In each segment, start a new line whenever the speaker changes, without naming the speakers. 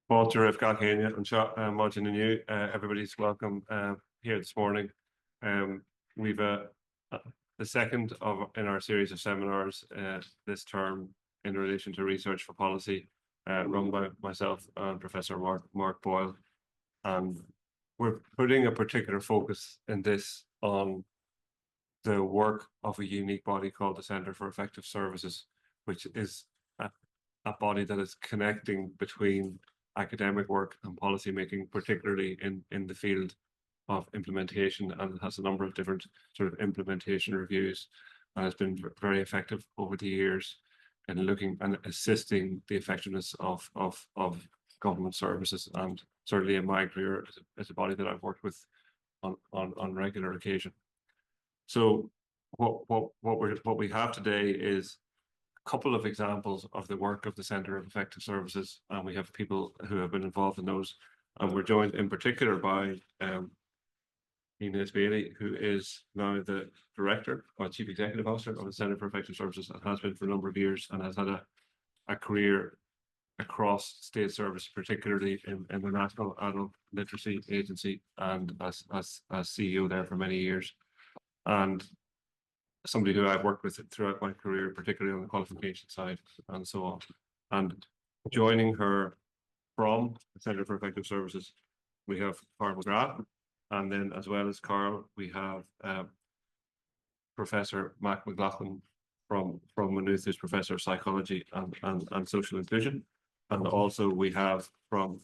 Walter of Galkania and Martin and you. Everybody's welcome here this morning. We've the second in our series of seminars this term in relation to research for policy, run by myself and Professor Mark Boyle. And we're putting a particular focus in this on the work of a unique body called the Centre for Effective Services, which is a body that is connecting between academic work and policy making, particularly in the field of implementation, and it has a number of different sort of implementation reviews, and has been very effective over the years in looking and assisting the effectiveness of government services, and certainly in my career as a body that I've worked with on regular occasion. So what we have today is couple of examples of the work of the Centre of Effective Services, and we have people who have been involved in those, and we're joined in particular by Inez Bailey, who is now the Director or Chief Executive Officer of the Centre for Effective Services, and has been for a number of years, and has had a career across state service, particularly in the National Adult Literacy Agency, and as CEO there for many years, and somebody who I've worked with throughout my career, particularly on the qualification side and so on. And joining her from the Centre for Effective Services, we have Karl McGrath, and then as well as Karl, we have Professor Mac McLaughlin from Maynooth, who's Professor of Psychology and Social Inclusion. And also we have from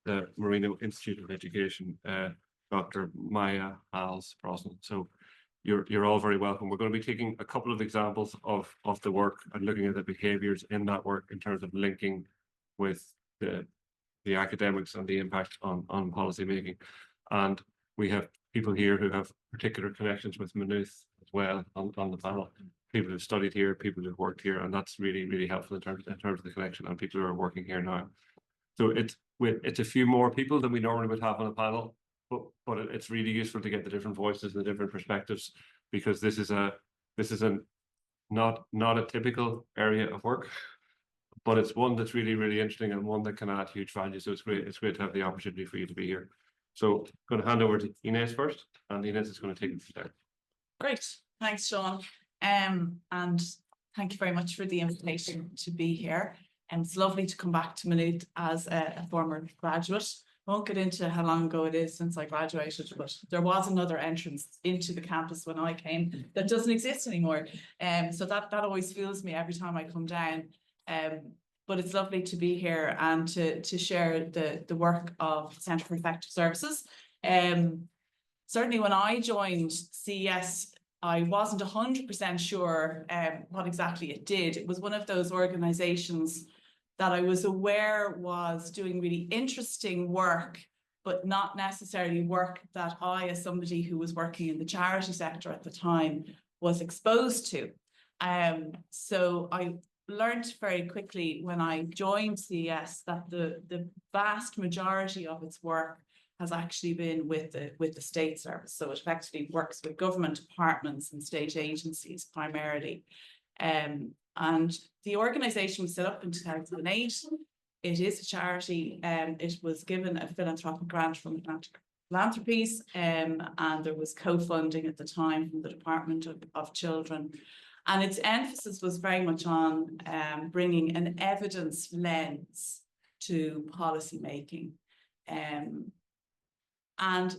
the Marino Institute of Education, Dr. Maya Hals-Brosnan. So you're all very welcome. We're going to be taking a couple of examples of the work and looking at the behaviours in that work in terms of linking with the academics and the impact on policy making. And we have people here who have particular connections with Maynooth as well on the panel. People who've studied here, people who've worked here, and that's really, really helpful in terms of the connection, and people who are working here now. So it's a few more people than we normally would have on a panel. But it's really useful to get the different voices and the different perspectives, because this is not a typical area of work, but it's one that's really, really interesting and one that can add huge value. So it's great to have the opportunity for you to be here. So I'm going to hand over to Inez first, and Inez is going to take it from there.
Great, thanks, Sean, and thank you very much for the invitation to be here. And it's lovely to come back to Maynooth as a former graduate. I won't get into how long ago it is since I graduated, but there was another entrance into the campus when I came that doesn't exist anymore. So that always fuels me every time I come down. But it's lovely to be here and to share the work of the Centre for Effective Services. Certainly when I joined CES, I wasn't 100% sure what exactly it did. It was one of those organisations that I was aware was doing really interesting work, but not necessarily work that I, as somebody who was working in the charity sector at the time, was exposed to. So I learned very quickly when I joined CES that the vast majority of its work has actually been with the state service. So it effectively works with government departments and state agencies primarily. And the organisation was set up in 2008. It is a charity. It was given a philanthropic grant from Atlantic Philanthropies, and there was co-funding at the time from the Department of Children. And its emphasis was very much on bringing an evidence lens to policy making. And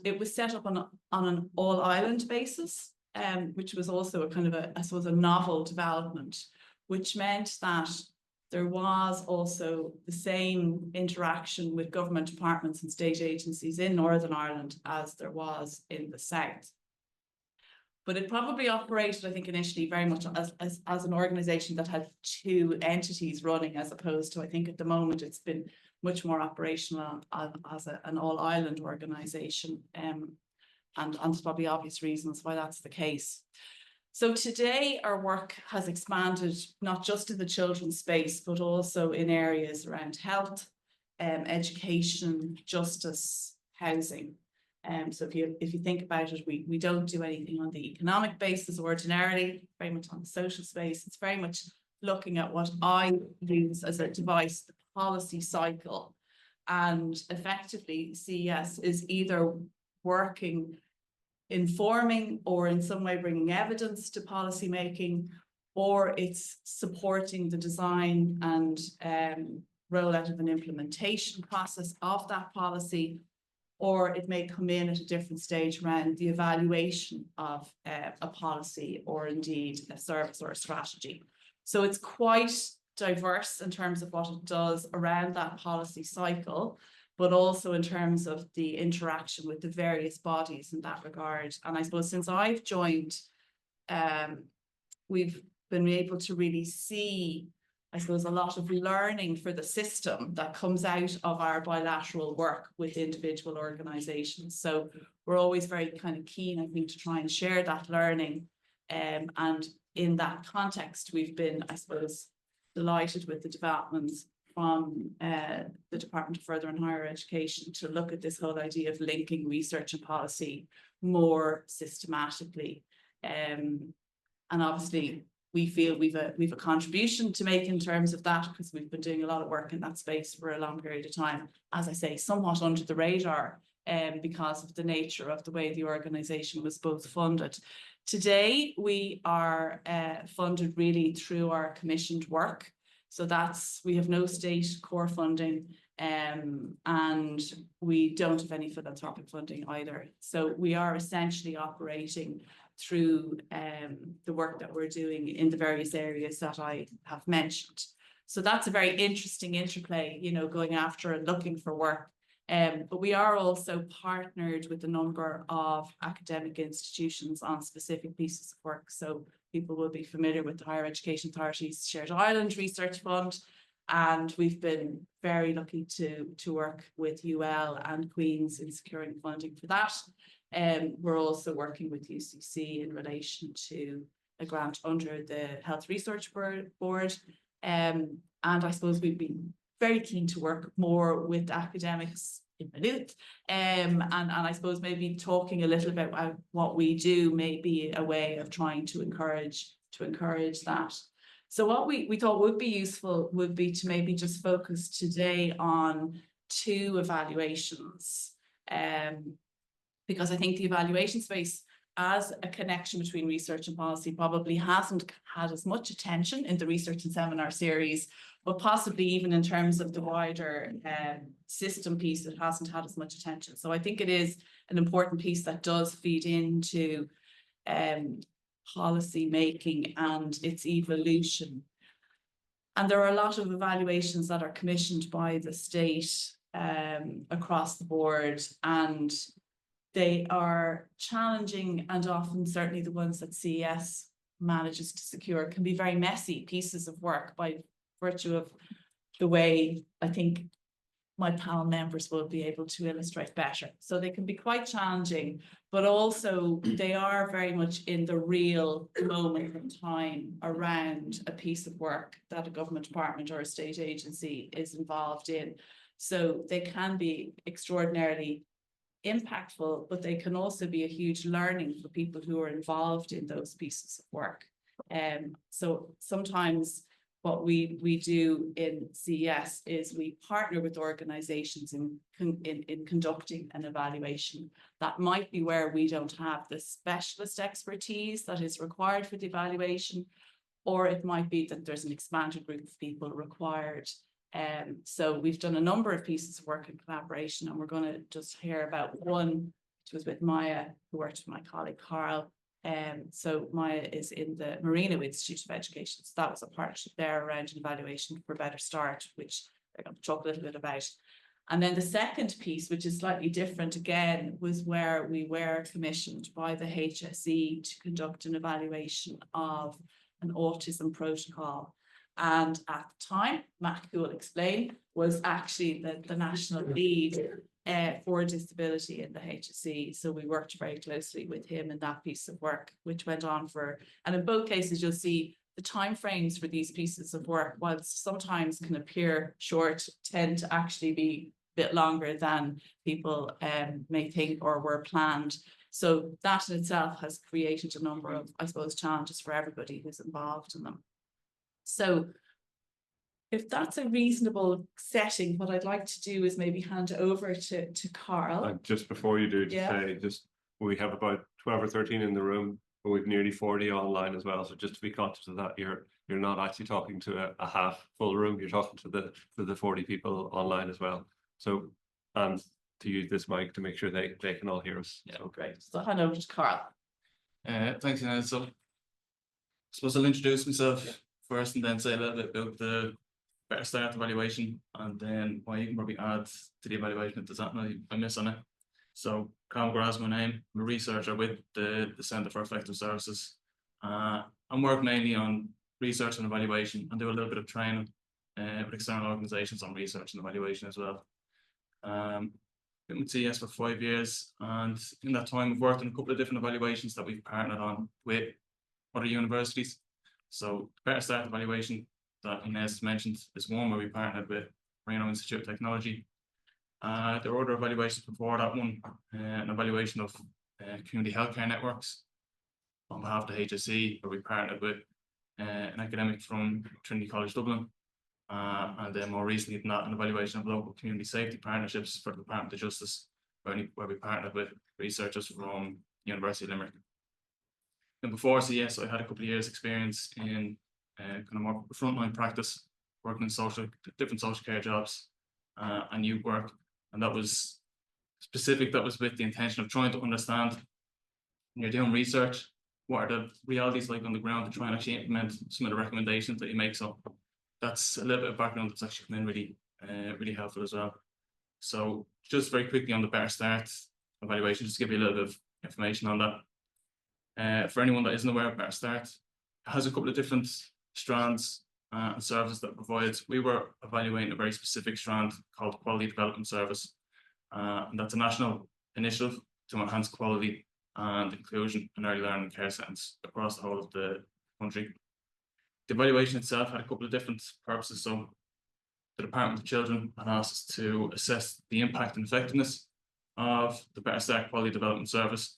it was set up on an all-island basis, which was also a kind of I suppose, a novel development, which meant that there was also the same interaction with government departments and state agencies in Northern Ireland as there was in the South. But it probably operated, I think, initially very much as an organisation that had two entities running, as opposed to, I think at the moment, it's been much more operational as an all-island organisation. And there's probably obvious reasons why that's the case. So today our work has expanded not just in the children's space, but also in areas around health, education, justice, housing. So if you think about it, we don't do anything on the economic basis ordinarily, very much on the social space. It's very much looking at what I use as a device, the policy cycle, And effectively, CES is either working, informing, or in some way bringing evidence to policy making, or it's supporting the design and rollout of an implementation process of that policy, or it may come in at a different stage around the evaluation of a policy or indeed a service or a strategy. So it's quite diverse in terms of what it does around that policy cycle, but also in terms of the interaction with the various bodies in that regard. And I suppose since I've joined, we've been able to really see, I suppose, a lot of learning for the system that comes out of our bilateral work with individual organisations. So we're always very kind of keen, I think, to try and share that learning. And in that context, we've been, I suppose, delighted with the developments from the Department of Further and Higher Education to look at this whole idea of linking research and policy more systematically. And obviously, we feel we've a contribution to make in terms of that, because we've been doing a lot of work in that space for a long period of time, as I say, somewhat under the radar, because of the nature of the way the organisation was both funded. Today, we are funded really through our commissioned work. So we have no state core funding, and we don't have any philanthropic funding either. So we are essentially operating through the work that we're doing in the various areas that I have mentioned. So that's a very interesting interplay, you know, going after and looking for work. But we are also partnered with a number of academic institutions on specific pieces of work. So people will be familiar with the Higher Education Authority's Shared Ireland Research Fund. And we've been very lucky to work with UL and Queen's in securing funding for that. We're also working with UCC in relation to a grant under the Health Research Board. And I suppose we've been very keen to work more with academics in Maynooth. And I suppose maybe talking a little about what we do may be a way of trying to encourage that. So what we thought would be useful would be to maybe just focus today on two evaluations. Because I think the evaluation space as a connection between research and policy probably hasn't had as much attention in the research and seminar series, but possibly even in terms of the wider system piece, it hasn't had as much attention. So I think it is an important piece that does feed into policy making and its evolution. And there are a lot of evaluations that are commissioned by the state across the board, and they are challenging, and often certainly the ones that CES manages to secure can be very messy pieces of work by virtue of the way I think my panel members will be able to illustrate better. So they can be quite challenging, but also they are very much in the real moment in time around a piece of work that a government department or a state agency is involved in. So they can be extraordinarily impactful, but they can also be a huge learning for people who are involved in those pieces of work. So sometimes what we do in CES is we partner with organizations in conducting an evaluation. That might be where we don't have the specialist expertise that is required for the evaluation, or it might be that there's an expanded group of people required. So we've done a number of pieces of work in collaboration, and we're going to just hear about one, which was with Maya, who worked with my colleague Karl. So Maya is in the Marino Institute of Education. So that was a partnership there around an evaluation for a better start, which I'm going to talk a little bit about. And then the second piece, which is slightly different again, was where we were commissioned by the HSE to conduct an evaluation of an autism protocol. And at the time, Matt, who will explain, was actually the national lead for disability in the HSE. So we worked very closely with him in that piece of work, which went on for, and in both cases, you'll see the timeframes for these pieces of work, whilst sometimes can appear short, tend to actually be a bit longer than people may think or were planned. So that in itself has created a number of, I suppose, challenges for everybody who's involved in them. So if that's a reasonable setting, what I'd like to do is maybe hand over to Karl.
And just before you do,
Yeah.
say, we have about 12 or 13 in the room, but we've nearly 40 online as well. So just to be conscious of that, you're not actually talking to a half full room. You're talking to the 40 people online as well. So, and to use this mic to make sure they can all hear us.
Yeah, great. So I'll hand over to Karl.
Thanks, Inez. So I suppose I'll introduce myself first and then say a little bit about the Better Start evaluation, and then what you can probably add to the evaluation if there's something I miss on it. So Karl McGrath is my name. I'm a researcher with the Centre for Effective Services. I'm work mainly on research and evaluation, and do a little bit of training with external organisations on research and evaluation as well. Been with CS for 5 years, and in that time we've worked on a couple of different evaluations that we've partnered on with other universities. So the Better Start evaluation that Inez mentioned is one where we partnered with Marino Institute of Technology. There were other evaluations before that one, an evaluation of community healthcare networks on behalf of the HSE, where we partnered with an academic from Trinity College Dublin. And then more recently than that, an evaluation of local community safety partnerships for the Department of Justice, where we partnered with researchers from University of Limerick. And before CS, I had a couple of years experience in kind of more frontline practice, working in different social care jobs and youth work. And that was specific, that was with the intention of trying to understand, when you're doing research, what are the realities like on the ground, to try and actually implement some of the recommendations that you make. So that's a little bit of background that's actually come in really helpful as well. So just very quickly on the Better Start evaluation, just to give you a little bit of information on that. For anyone that isn't aware of Better Start, it has a couple of different strands and services that it provides. We were evaluating a very specific strand called the Quality Development Service, and that's a national initiative to enhance quality and inclusion in early learning care settings across the whole of the country. The evaluation itself had a couple of different purposes. So the Department of Children had asked us to assess the impact and effectiveness of the Better Start Quality Development Service,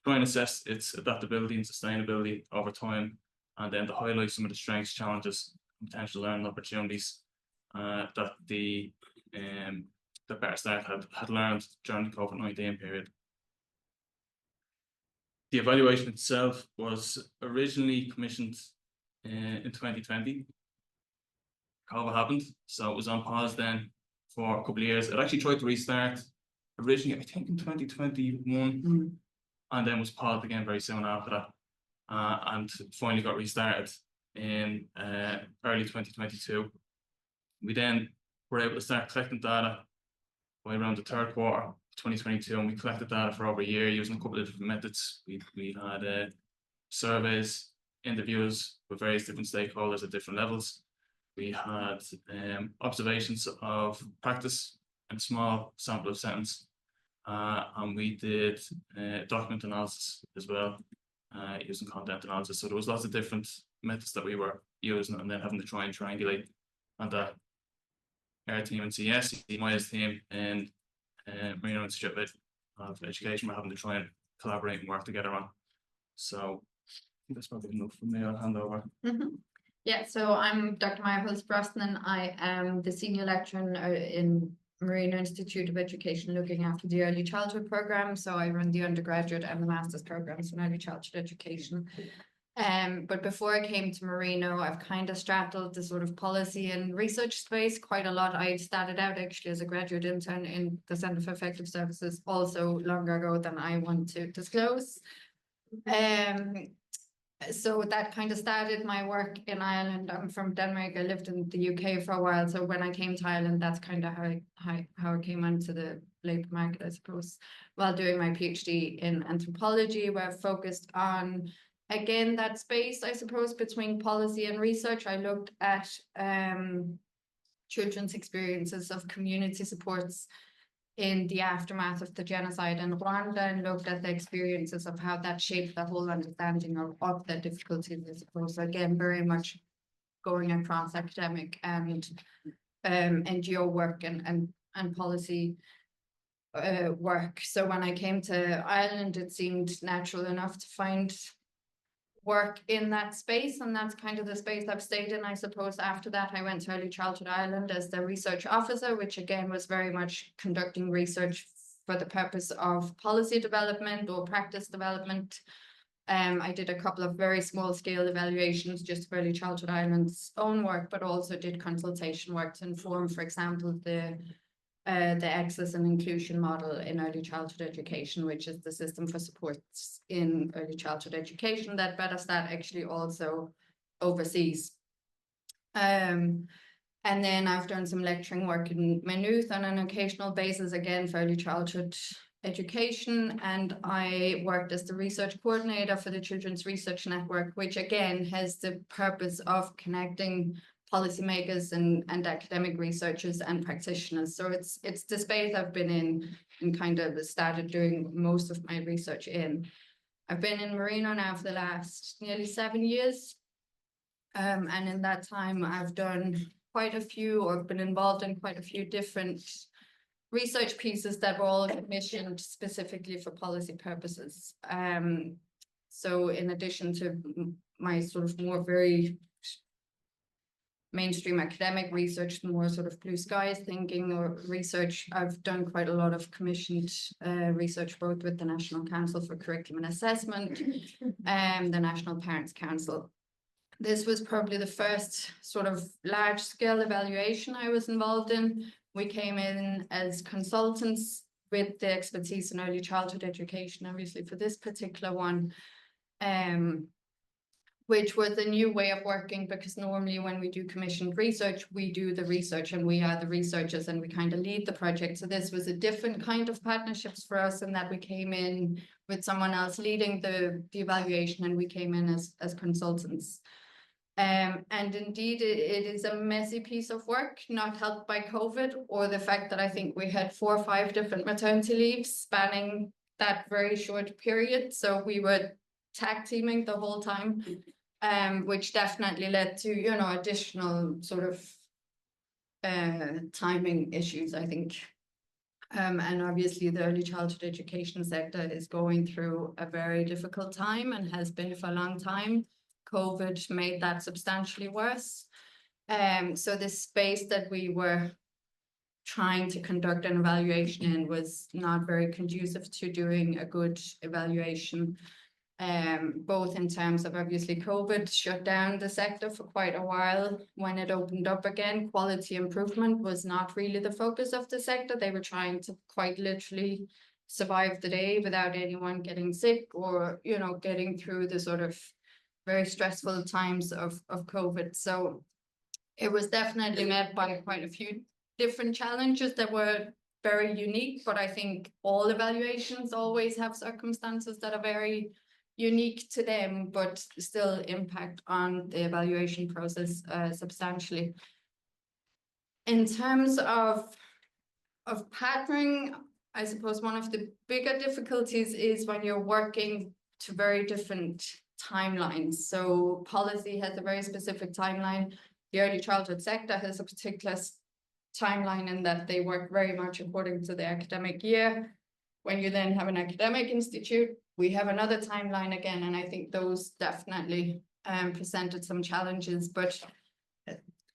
try and assess its adaptability and sustainability over time, and then to highlight some of the strengths, challenges, and potential learning opportunities that the Better Start had learned during the COVID-19 period. The evaluation itself was originally commissioned in 2020. COVID happened, so it was on pause then for a couple of years. It actually tried to restart originally, I think, in 2021, and then was paused again very soon after that, and finally got restarted in early 2022. We then were able to start collecting data by around the third quarter of 2022, and we collected data for over a year using a couple of different methods. We had surveys, interviews with various different stakeholders at different levels. We had observations of practice and a small sample of sentence, and we did document analysis as well, using content analysis. So there was lots of different methods that we were using, and then having to try and triangulate. And our team in CS, Maya's team in Marino Institute of Education, were having to try and collaborate and work together on. So I think that's probably enough from me. I'll hand over.
Yeah, so I'm Dr. Maya Hulse-Brosnan. I am the senior lecturer in Marino Institute of Education, looking after the early childhood program. So I run the undergraduate and the master's programs in early childhood education. But before I came to Marino, I've kind of straddled the sort of policy and research space quite a lot. I started out actually as a graduate intern in the Centre for Effective Services, also longer ago than I want to disclose. So that kind of started my work in Ireland. I'm from Denmark. I lived in the UK for a while. So when I came to Ireland, that's kind of how I came onto the labour market, I suppose, while doing my PhD in anthropology, where I focused on, again, that space, I suppose, between policy and research. I looked at children's experiences of community supports in the aftermath of the genocide in Rwanda, and looked at the experiences of how that shaped the whole understanding of the difficulties, I suppose. Again, very much going across academic and NGO work and policy work. So when I came to Ireland, it seemed natural enough to find work in that space, and that's kind of the space I've stayed in. I suppose after that I went to Early Childhood Ireland as the research officer, which again was very much conducting research for the purpose of policy development or practice development. I did a couple of very small scale evaluations just for Early Childhood Ireland's own work, but also did consultation work to inform, for example, the access and inclusion model in early childhood education, which is the system for supports in early childhood education that Betostat actually also oversees. And then I've done some lecturing work in Maynooth on an occasional basis, again for early childhood education, and I worked as the research coordinator for the Children's Research Network, which again has the purpose of connecting policymakers and academic researchers and practitioners. So it's the space I've been in and kind of started doing most of my research in. I've been in Marino now for the last nearly 7 years. And in that time I've done quite a few, or been involved in quite a few different research pieces that were all commissioned specifically for policy purposes. So in addition to my sort of more very mainstream academic research, more sort of blue skies thinking or research, I've done quite a lot of commissioned research both with the National Council for Curriculum and Assessment and the National Parents Council. This was probably the first sort of large scale evaluation I was involved in. We came in as consultants with the expertise in early childhood education, obviously for this particular one, which was a new way of working, because normally when we do commissioned research, we do the research and we are the researchers and we kind of lead the project. So this was a different kind of partnerships for us, in that we came in with someone else leading the evaluation and we came in as consultants. And indeed, it is a messy piece of work, not helped by COVID or the fact that I think we had 4 or 5 different maternity leaves spanning that very short period. So we were tag teaming the whole time, which definitely led to, you know, additional sort of timing issues, I think. And obviously the early childhood education sector is going through a very difficult time and has been for a long time. COVID made that substantially worse. So the space that we were trying to conduct an evaluation in was not very conducive to doing a good evaluation, both in terms of obviously COVID shut down the sector for quite a while. When it opened up again, quality improvement was not really the focus of the sector. They were trying to quite literally survive the day without anyone getting sick or, you know, getting through the sort of very stressful times of COVID. So it was definitely met by quite a few different challenges that were very unique, but I think all evaluations always have circumstances that are very unique to them, but still impact on the evaluation process substantially. In terms of partnering, I suppose one of the bigger difficulties is when you're working to very different timelines. So policy has a very specific timeline. The early childhood sector has a particular timeline in that they work very much according to the academic year. When you then have an academic institute, we have another timeline again, and I think those definitely presented some challenges, but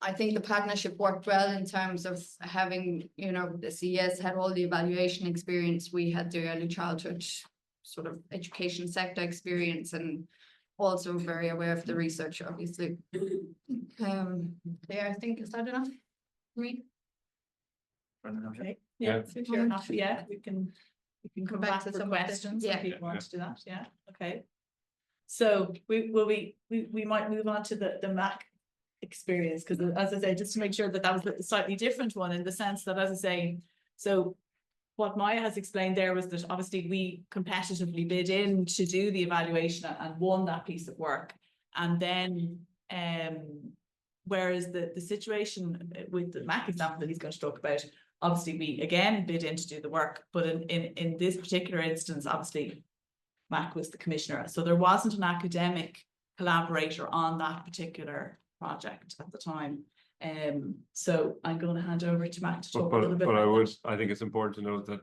I think the partnership worked well in terms of having, you know, the CES had all the evaluation experience, we had the early childhood sort of education sector experience, and also very aware of the research, obviously. Yeah, I think, is that enough for me?
Okay, yeah, if you're happy, yeah, we can come back to some questions if you want to do that, yeah, okay. So we might move on to the MAC experience, because as I say, just to make sure that was a slightly different one, in the sense that, as I say, so what Maya has explained there was that obviously we competitively bid in to do the evaluation and won that piece of work. And then whereas the situation with the MAC example that he's going to talk about, obviously we again bid in to do the work, but in this particular instance, obviously MAC was the commissioner. So there wasn't an academic collaborator on that particular project at the time. So I'm going to hand over to Matt to talk a little bit.
But I think it's important to note that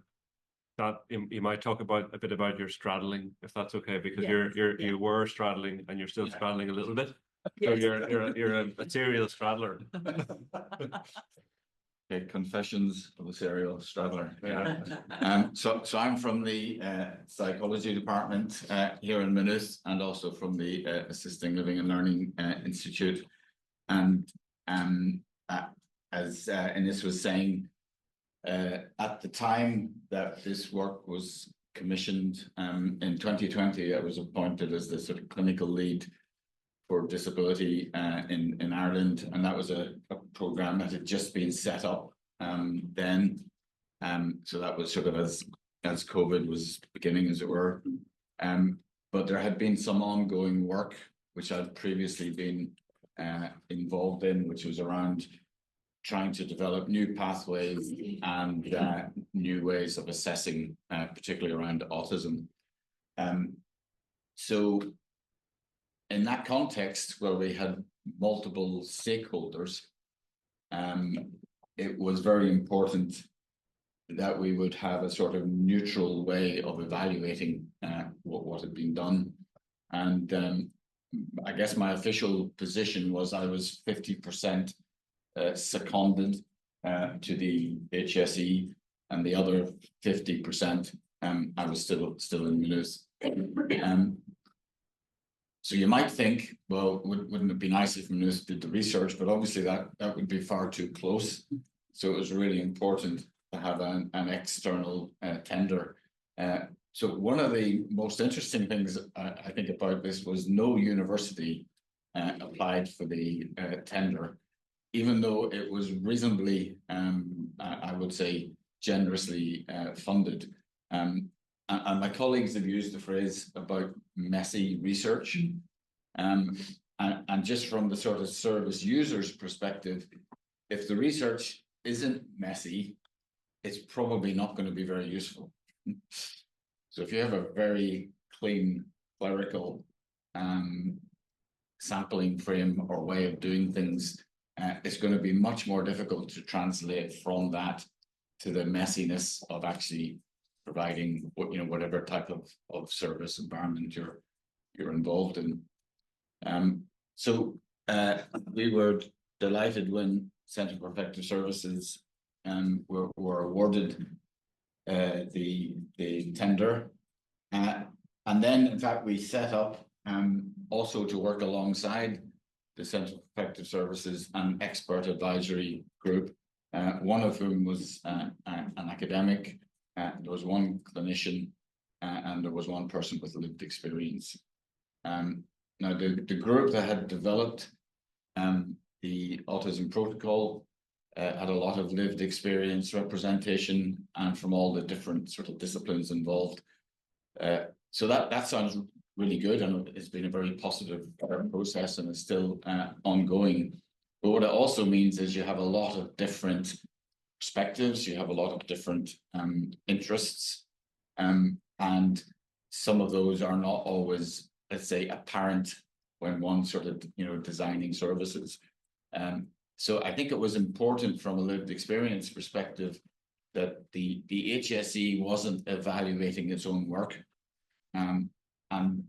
that you might talk a bit about your straddling, if that's okay, because
Yeah.
you were straddling and you're still straddling a little bit. So
Yes.
you're a serial straddler.
Okay, confessions of a serial straddler.
Yeah.
So I'm from the psychology department here in Maynooth, and also from the Assisting Living and Learning Institute. And as Inez was saying, at the time that this work was commissioned in 2020, I was appointed as the sort of clinical lead for disability in Ireland, and that was a program that had just been set up then. So that was sort of as COVID was beginning, as it were. But there had been some ongoing work which I'd previously been involved in, which was around trying to develop new pathways and new ways of assessing, particularly around autism. So in that context, where we had multiple stakeholders, it was very important that we would have a sort of neutral way of evaluating what had been done. And I guess my official position was I was 50% seconded to the HSE, and the other 50% I was still in Maynooth. So you might think, well, wouldn't it be nice if Maynooth did the research? But obviously that would be far too close. So it was really important to have an external tender. So one of the most interesting things I think about this was no university applied for the tender, even though it was reasonably, I would say, generously funded. And my colleagues have used the phrase about messy research. And just from the sort of service user's perspective, if the research isn't messy, it's probably not going to be very useful. So if you have a very clean clerical sampling frame or way of doing things, it's going to be much more difficult to translate from that to the messiness of actually providing whatever type of service environment you're involved in. So we were delighted when Centre for Effective Services were awarded the tender, and then in fact we set up also to work alongside the Centre for Effective Services an expert advisory group, one of whom was an academic. There was one clinician, and there was one person with lived experience. Now the group that had developed the autism protocol had a lot of lived experience representation, and from all the different sort of disciplines involved. So that sounds really good, and it's been a very positive process, and it's still ongoing. But what it also means is you have a lot of different perspectives, you have a lot of different interests, and some of those are not always, let's say, apparent when one sort of designing services. So I think it was important from a lived experience perspective that the HSE wasn't evaluating its own work, and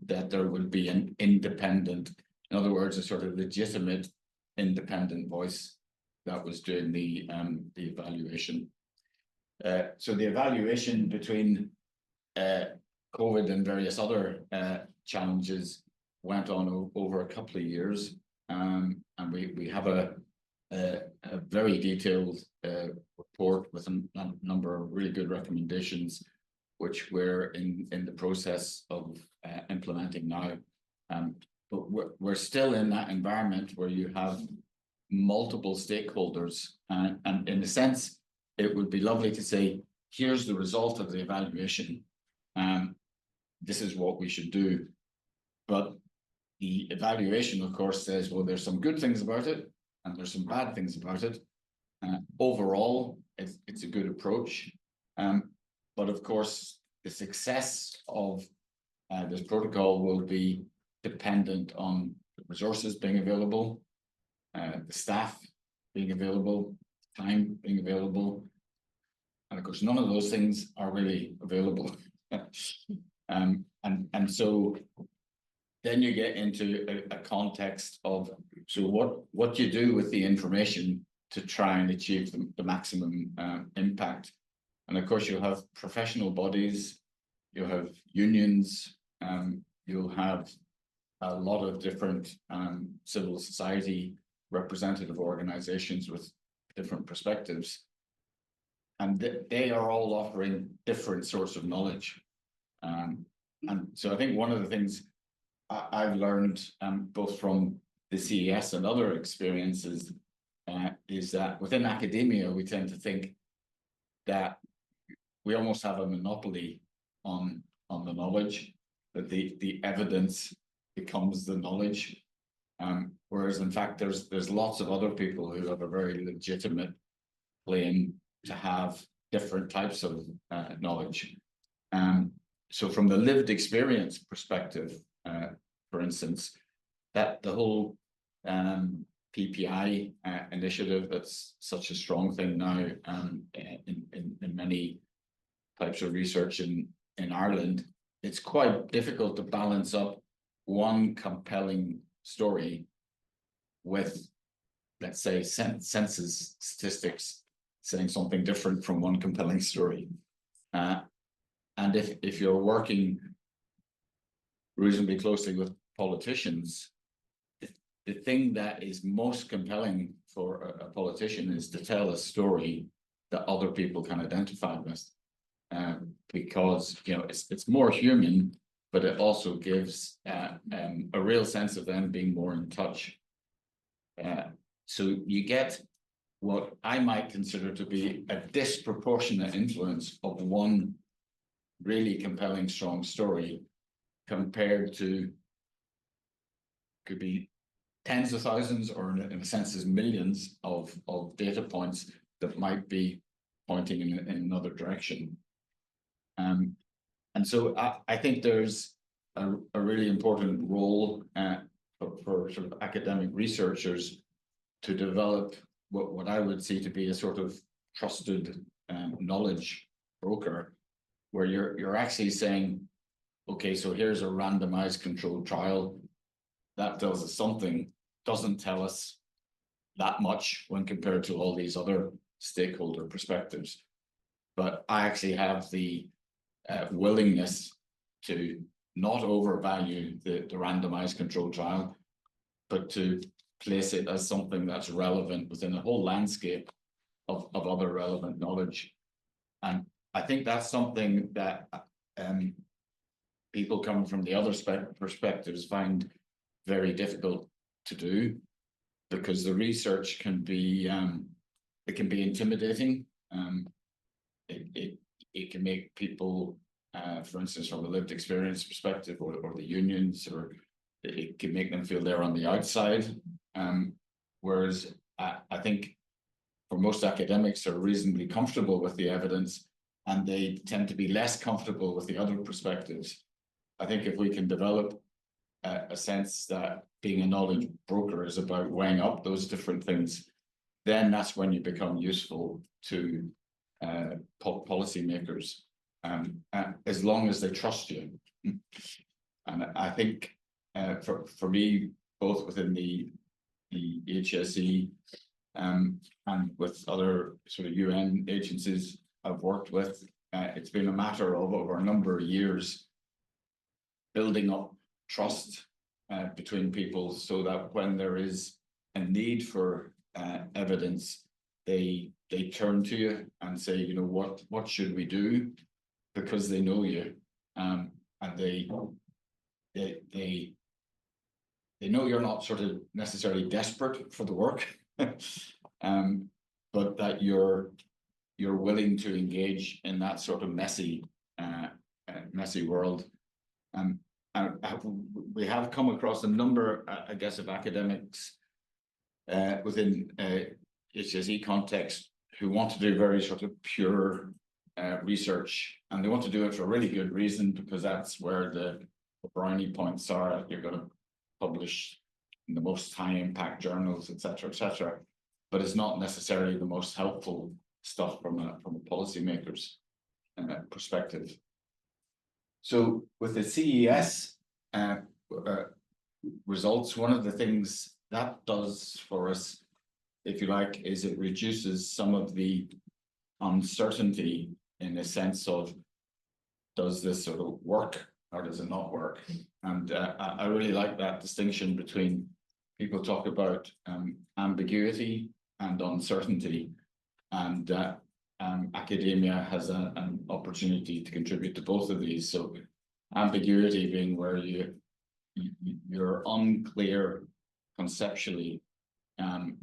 that there would be an independent, in other words, a sort of legitimate independent voice that was doing the evaluation. So the evaluation between COVID and various other challenges went on over a couple of years, and we have a very detailed report with a number of really good recommendations, which we're in the process of implementing now. But we're still in that environment where you have multiple stakeholders, and in a sense, it would be lovely to say, here's the result of the evaluation. This is what we should do. But the evaluation, of course, says, well, there's some good things about it, and there's some bad things about it. Overall, it's a good approach. But of course, the success of this protocol will be dependent on the resources being available, the staff being available, time being available, And of course, none of those things are really available. And so then you get into a context of, so what you do with the information to try and achieve the maximum impact. And of course, you'll have professional bodies, you'll have unions, you'll have a lot of different civil society representative organizations with different perspectives. And they are all offering different sorts of knowledge. And so I think one of the things I've learned both from the CES and other experiences is that within academia, we tend to think that we almost have a monopoly on the knowledge, that the evidence becomes the knowledge. Whereas in fact, there's lots of other people who have a very legitimate claim to have different types of knowledge. So from the lived experience perspective, for instance, that the whole PPI initiative, that's such a strong thing now in many types of research in Ireland, it's quite difficult to balance up one compelling story with, let's say, census statistics saying something different from one compelling story. And if you're working reasonably closely with politicians, the thing that is most compelling for a politician is to tell a story that other people can identify with, because it's more human, but it also gives a real sense of them being more in touch. So you get what I might consider to be a disproportionate influence of one really compelling, strong story compared to, could be tens of thousands, or in a sense is millions of data points that might be pointing in another direction. And so I think there's a really important role for sort of academic researchers to develop what I would see to be a sort of trusted knowledge broker, where you're actually saying, okay, so here's a randomized controlled trial that tells us something, doesn't tell us that much when compared to all these other stakeholder perspectives. But I actually have the willingness to not overvalue the randomized controlled trial, but to place it as something that's relevant within a whole landscape of other relevant knowledge. And I think that's something that people coming from the other perspectives find very difficult to do, because the research can be it can be intimidating. It can make people, for instance, from a lived experience perspective, or the unions, or it can make them feel they're on the outside. Whereas I think for most academics are reasonably comfortable with the evidence, and they tend to be less comfortable with the other perspectives. I think if we can develop a sense that being a knowledge broker is about weighing up those different things, then that's when you become useful to policymakers, as long as they trust you. And I think for me, both within the HSE and with other sort of UN agencies I've worked with, it's been a matter of over a number of years building up trust between people, so that when there is a need for evidence, they turn to you and say, you know, what should we do? Because they know you, and they know you're not sort of necessarily desperate for the work, but that you're willing to engage in that sort of messy world. And we have come across a number, I guess, of academics within HSE context who want to do very sort of pure research, and they want to do it for a really good reason, because that's where the brownie points are. You're going to publish in the most high impact journals, etc., etc. But it's not necessarily the most helpful stuff from a policymaker's perspective. So with the CES results, one of the things that does for us, if you like, is it reduces some of the uncertainty in the sense of, does this sort of work or does it not work? And I really like that distinction between, people talk about ambiguity and uncertainty, and academia has an opportunity to contribute to both of these. So ambiguity being where you're unclear conceptually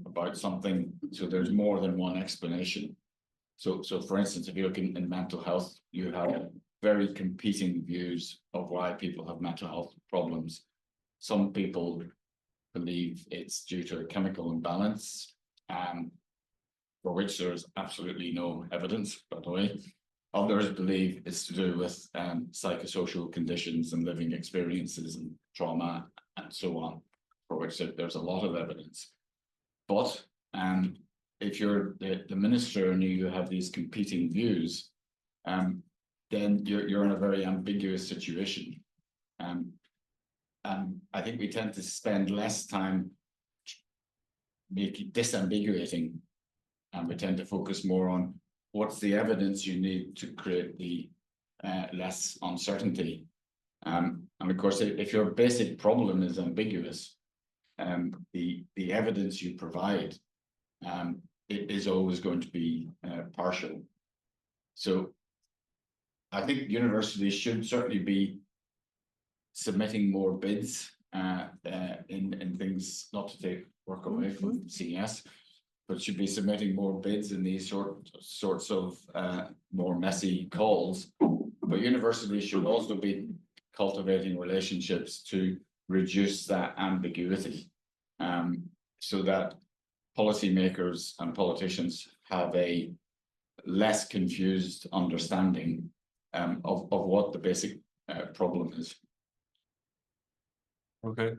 about something, so there's more than one explanation. So for instance, if you look in mental health, you have very competing views of why people have mental health problems. Some people believe it's due to a chemical imbalance, for which there's absolutely no evidence, by the way. Others believe it's to do with psychosocial conditions and living experiences and trauma and so on, for which there's a lot of evidence. But if you're the minister and you have these competing views, then you're in a very ambiguous situation. And I think we tend to spend less time disambiguating, and we tend to focus more on what's the evidence you need to create the less uncertainty. And of course, if your basic problem is ambiguous, the evidence you provide it is always going to be partial. So I think universities should certainly be submitting more bids in things, not to take work away from CES, but should be submitting more bids in these sorts of more messy calls. But universities should also be cultivating relationships to reduce that ambiguity, so that policymakers and politicians have a less confused understanding of what the basic problem is.
Okay,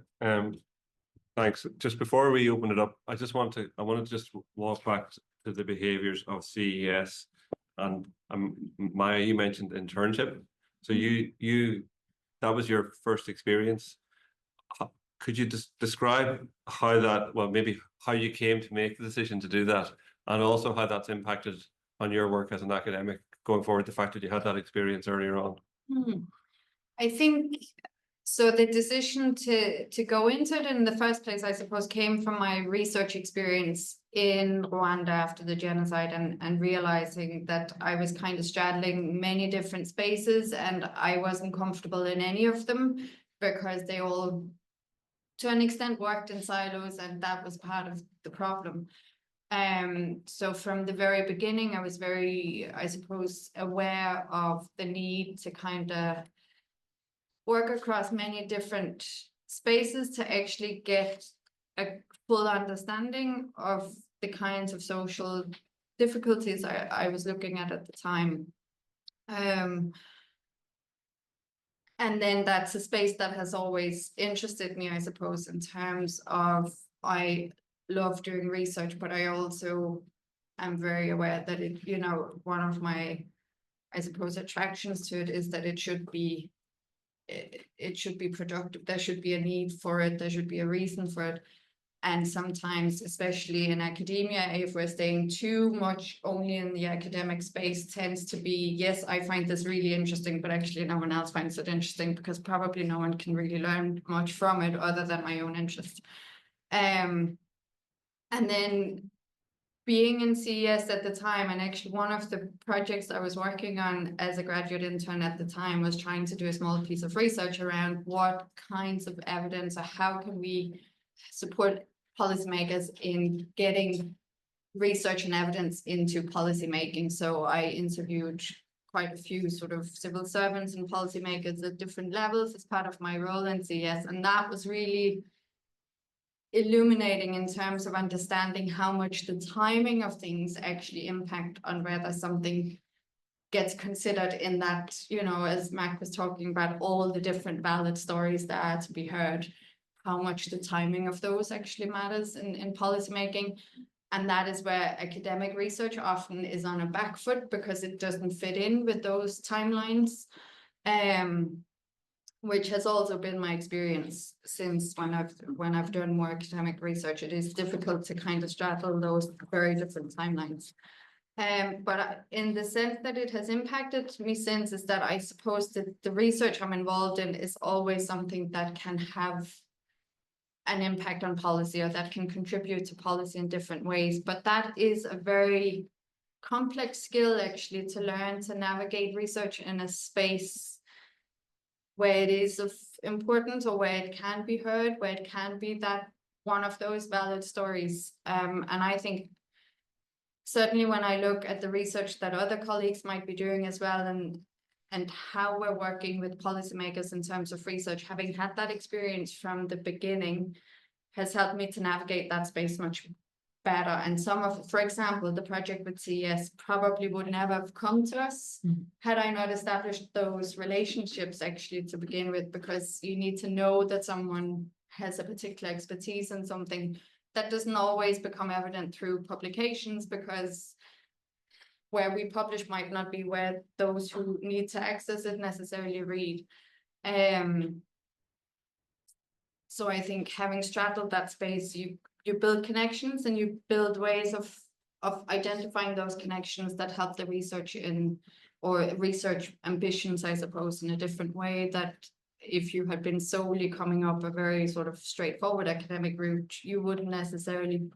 thanks. Just before we open it up, I want to just walk back to the behaviors of CES, and Maya, you mentioned internship. So that was your first experience. Could you just describe how that, well, maybe how you came to make the decision to do that, and also how that's impacted on your work as an academic going forward, the fact that you had that experience earlier on?
I think so. The decision to go into it in the first place, I suppose, came from my research experience in Rwanda after the genocide, and realizing that I was kind of straddling many different spaces, and I wasn't comfortable in any of them because they all, to an extent, worked in silos, and that was part of the problem. So from the very beginning, I was very, I suppose, aware of the need to kind of work across many different spaces to actually get a full understanding of the kinds of social difficulties I was looking at the time. And then that's a space that has always interested me, I suppose, in terms of, I love doing research, but I also am very aware that it, you know, one of my, I suppose, attractions to it is that it should be productive. There should be a need for it. There should be a reason for it. And sometimes, especially in academia, if we're staying too much only in the academic space, tends to be, yes, I find this really interesting, but actually no one else finds it interesting, because probably no one can really learn much from it other than my own interest. And then being in CES at the time, and actually one of the projects I was working on as a graduate intern at the time was trying to do a small piece of research around what kinds of evidence, or how can we support policymakers in getting research and evidence into policymaking. So I interviewed quite a few sort of civil servants and policymakers at different levels as part of my role in CES, and that was really illuminating in terms of understanding how much the timing of things actually impact on whether something gets considered in that, you know, as Mac was talking about, all the different valid stories that are to be heard, how much the timing of those actually matters in policymaking. And that is where academic research often is on a back foot because it doesn't fit in with those timelines. Which has also been my experience since when I've done more academic research. It is difficult to kind of straddle those very different timelines. But in the sense that it has impacted me since is that I suppose that the research I'm involved in is always something that can have an impact on policy or that can contribute to policy in different ways. But that is a very complex skill actually to learn to navigate research in a space where it is of importance or where it can be heard, where it can be that one of those valid stories. And I think certainly when I look at the research that other colleagues might be doing as well and how we're working with policymakers in terms of research, having had that experience from the beginning has helped me to navigate that space much better. And some of, for example, the project with CES probably would never have come to us had I not established those relationships actually to begin with, because you need to know that someone has a particular expertise in something that doesn't always become evident through publications, because where we publish might not be where those who need to access it necessarily read. So I think having straddled that space, you build connections and you build ways of identifying those connections that help the research or research ambitions, I suppose, in a different way that if you had been solely coming up a very sort of straightforward academic route, you wouldn't necessarily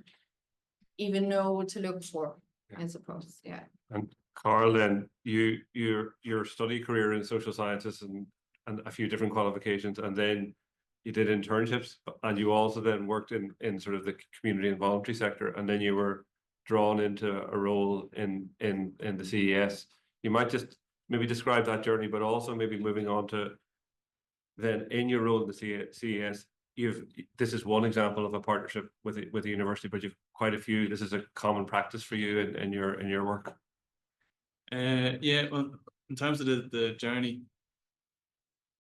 even know what to look for, I suppose. Yeah.
And Karl, then your study career in social sciences and a few different qualifications, and then you did internships, and you also then worked in sort of the community and voluntary sector, and then you were drawn into a role in the CES. You might just maybe describe that journey, but also maybe moving on to then in your role in the CES, this is one example of a partnership with the university, but you've quite a few. This is a common practice for you in your work.
Yeah, well, in terms of the journey,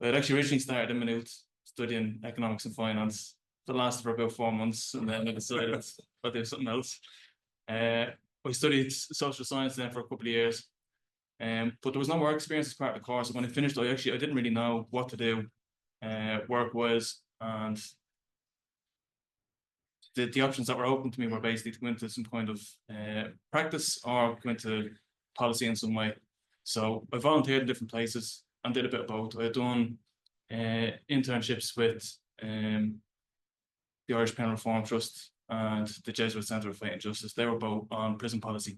I'd actually originally started in Maynooth studying economics and finance. That lasted for about 4 months, and then I decided I'd do something else. I studied social science then for a couple of years, but there was no work experience as part of the course. When I finished, I didn't really know what to do work-wise, and the options that were open to me were basically to go into some kind of practice or go into policy in some way. So I volunteered in different places and did a bit of both. I had done internships with the Irish Penal Reform Trust and the Jesuit Centre for Faith and Justice. They were both on prison policy,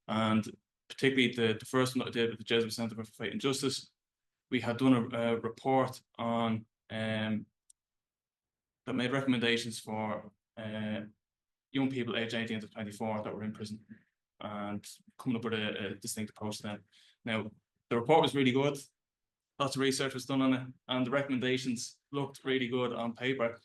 and particularly the first one that I did with the Jesuit Centre for Faith and Justice, we had done a report on that made recommendations for young people aged 18 to 24 that were in prison, and coming up with a distinct approach to them. Now, the report was really good. Lots of research was done on it, and the recommendations looked really good on paper.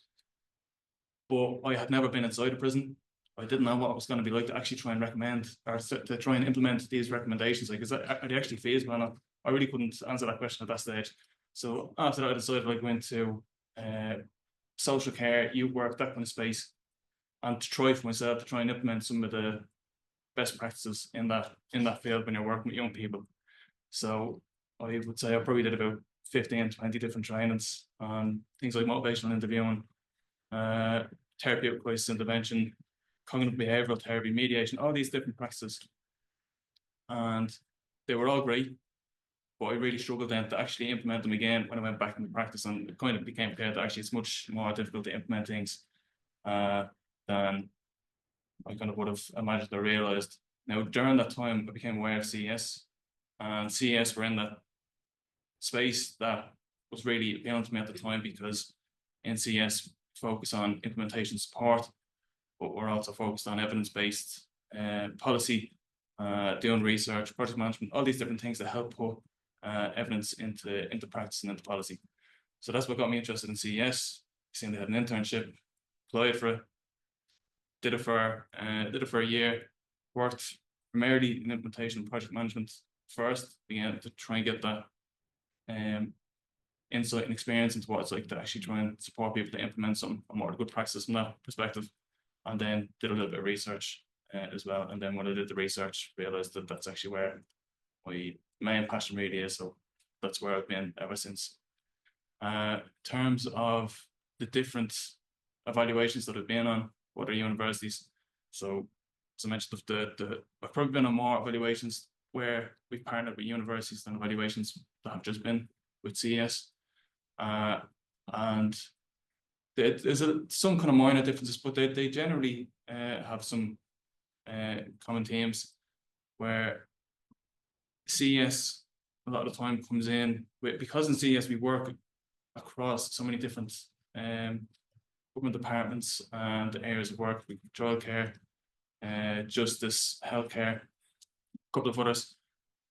But I had never been inside a prison. I didn't know what it was going to be like to actually try and recommend or to try and implement these recommendations. Like, are they actually feasible or not? I really couldn't answer that question at that stage. So after that, I decided I'd go into social care, youth work, that kind of space, and to try for myself to try and implement some of the best practices in that field when you're working with young people. So I would say I probably did about 15, 20 different trainings on things like motivational interviewing, therapeutic crisis intervention, cognitive behavioral therapy, mediation, all these different practices. And they were all great, but I really struggled then to actually implement them again when I went back into practice, and it kind of became clear that actually it's much more difficult to implement things than I kind of would have imagined or realised. Now, during that time, I became aware of CES, and CES were in that space that was really appealing to me at the time, because in CES focus on implementation support, but we're also focused on evidence-based policy, doing research, project management, all these different things that help put evidence into practice and into policy. So that's what got me interested in CES. Seeing they had an internship, applied for it, did it for a year, worked primarily in implementation and project management first, began to try and get that insight and experience into what it's like to actually try and support people to implement some more good practices from that perspective, and then did a little bit of research as well. And then when I did the research, realized that that's actually where my main passion really is. So that's where I've been ever since. In terms of the different evaluations that I've been on, what are universities? So as I mentioned, I've probably been on more evaluations where we've partnered with universities than evaluations that have just been with CES. And there's some kind of minor differences, but they generally have some common themes where CES a lot of the time comes in because in CES we work across so many different government departments and areas of work, like childcare, justice, healthcare, a couple of others.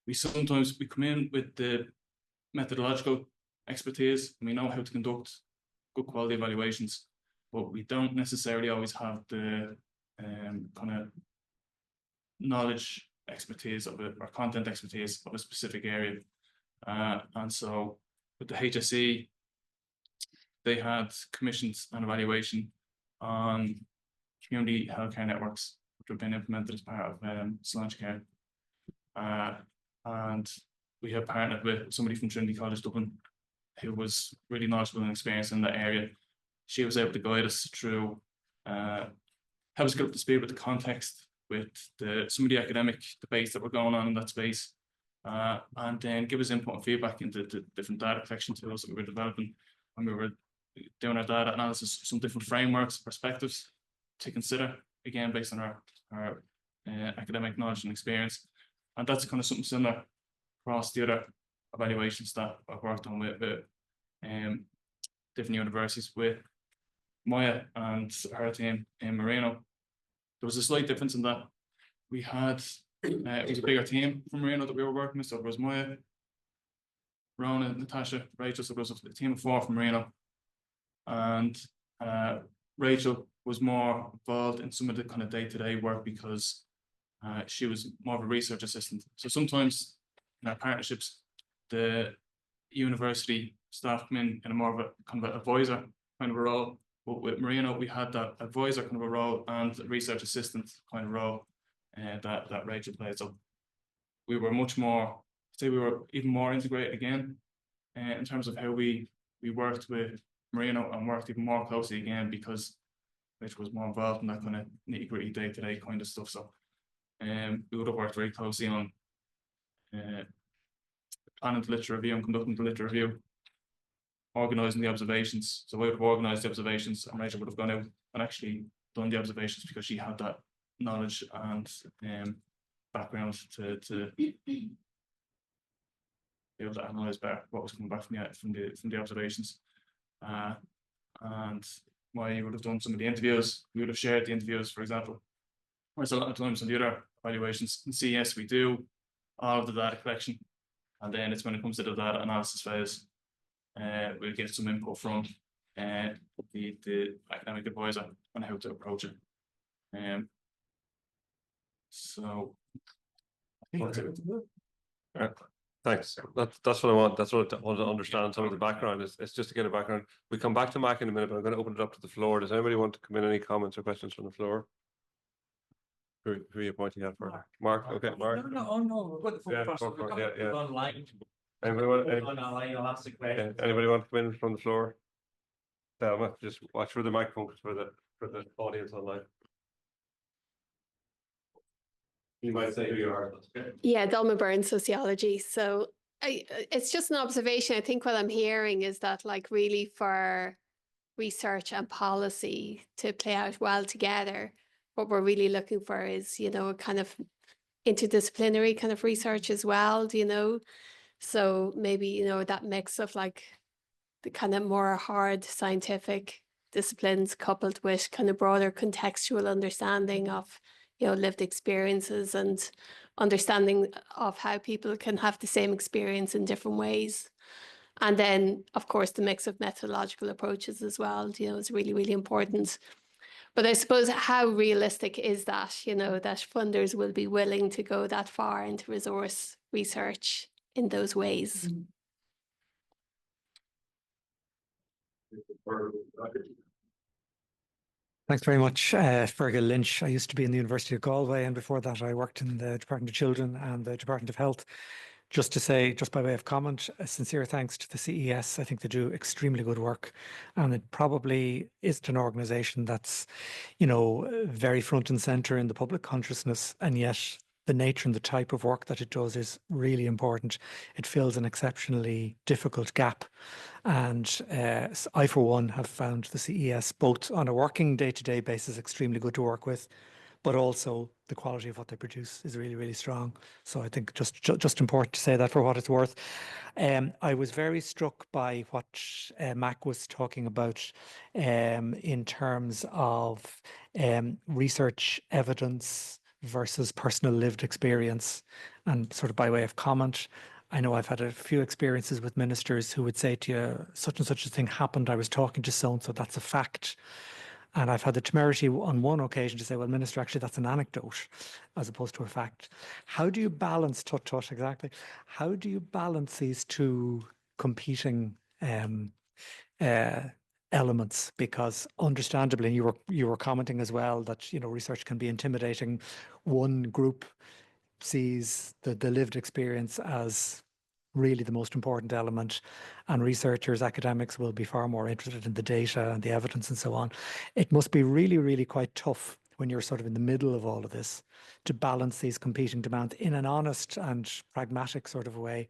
We come in with the methodological expertise, and we know how to conduct good quality evaluations, but we don't necessarily always have the kind of knowledge expertise of it or content expertise of a specific area. And so with the HSE, they had commissioned an evaluation on community healthcare networks, which have been implemented as part of Sláinte Care. And we have partnered with somebody from Trinity College Dublin who was really knowledgeable and experienced in that area. She was able to guide us through, help us get up to speed with the context, with some of the academic debates that were going on in that space, and then give us input and feedback into the different data collection tools that we were developing when we were doing our data analysis, some different frameworks, perspectives to consider, again, based on our academic knowledge and experience. And that's kind of something similar across the other evaluations that I've worked on with different universities. With Maya and her team in Marino, there was a slight difference in that we had, it was a bigger team from Marino that we were working with. So there was Maya, Rona, Natasha, Rachel, so there was a team of 4 from Marino. And Rachel was more involved in some of the kind of day-to-day work because she was more of a research assistant. So sometimes in our partnerships, the university staff come in a more of a kind of an advisor kind of a role. But with Marino, we had that advisor kind of a role and research assistant kind of role that Rachel played. So we were much more, we were even more integrated again in terms of how we worked with Marino, and worked even more closely again because Rachel was more involved in that kind of nitty-gritty day-to-day kind of stuff. So we would have worked very closely on planning the literature review and conducting the literature review, organising the observations. So I would have organised the observations, and Rachel would have gone out and actually done the observations because she had that knowledge and background to be able to analyse better what was coming back from the observations. And Maya would have done some of the interviews. We would have shared the interviews, for example. Whereas a lot of times in the other evaluations in CS, we do all of the data collection, and then it's when it comes to the data analysis phase, we'll get some input from the academic advisor on how to approach it. So I think that's it.
Thanks. That's what I want. That's what I want to understand. Some of the background it's just to get a background. We come back to Mac in a minute, but I'm going to open it up to the floor. Does anybody want to come in? Any comments or questions from the floor? Who are you pointing at for? Mark. Okay, Mark.
No. We've got the
Yeah,
full person.
yeah.
Online.
Anybody want?
Online, I'll ask the question.
Anybody want to come in from the floor? Thelma, just watch for the microphone for the audience online. You might say who you are. Okay.
Yeah, Delma Byrne, sociology. So it's just an observation. I think what I'm hearing is that, like, really for research and policy to play out well together, what we're really looking for is, a kind of interdisciplinary kind of research as well, So maybe, that mix of like the kind of more hard scientific disciplines coupled with kind of broader contextual understanding of lived experiences and understanding of how people can have the same experience in different ways. And then, of course, the mix of methodological approaches as well, is really, really important. But I suppose how realistic is that, that funders will be willing to go that far into resource research in those ways?
Thanks very much, Fergal Lynch. I used to be in the University of Galway, and before that I worked in the Department of Children and the Department of Health. Just to say, just by way of comment, a sincere thanks to the CES. I think they do extremely good work, and it probably isn't an organisation that's, very front and centre in the public consciousness, and yet the nature and the type of work that it does is really important. It fills an exceptionally difficult gap. And I, for one, have found the CES both on a working day-to-day basis extremely good to work with, but also the quality of what they produce is really, really strong. So I think just important to say that for what it's worth. I was very struck by what Mac was talking about in terms of research evidence versus personal lived experience. And sort of by way of comment, I know I've had a few experiences with ministers who would say to you, such and such a thing happened. I was talking to so-and-so, that's a fact. And I've had the temerity on one occasion to say, well, Minister, actually, that's an anecdote as opposed to a fact. How do you balance, exactly? How do you balance these two competing elements? Because understandably, you were commenting as well that, research can be intimidating. One group sees the lived experience as really the most important element, and researchers, academics will be far more interested in the data and the evidence and so on. It must be really, really quite tough when you're sort of in the middle of all of this to balance these competing demands in an honest and pragmatic sort of way.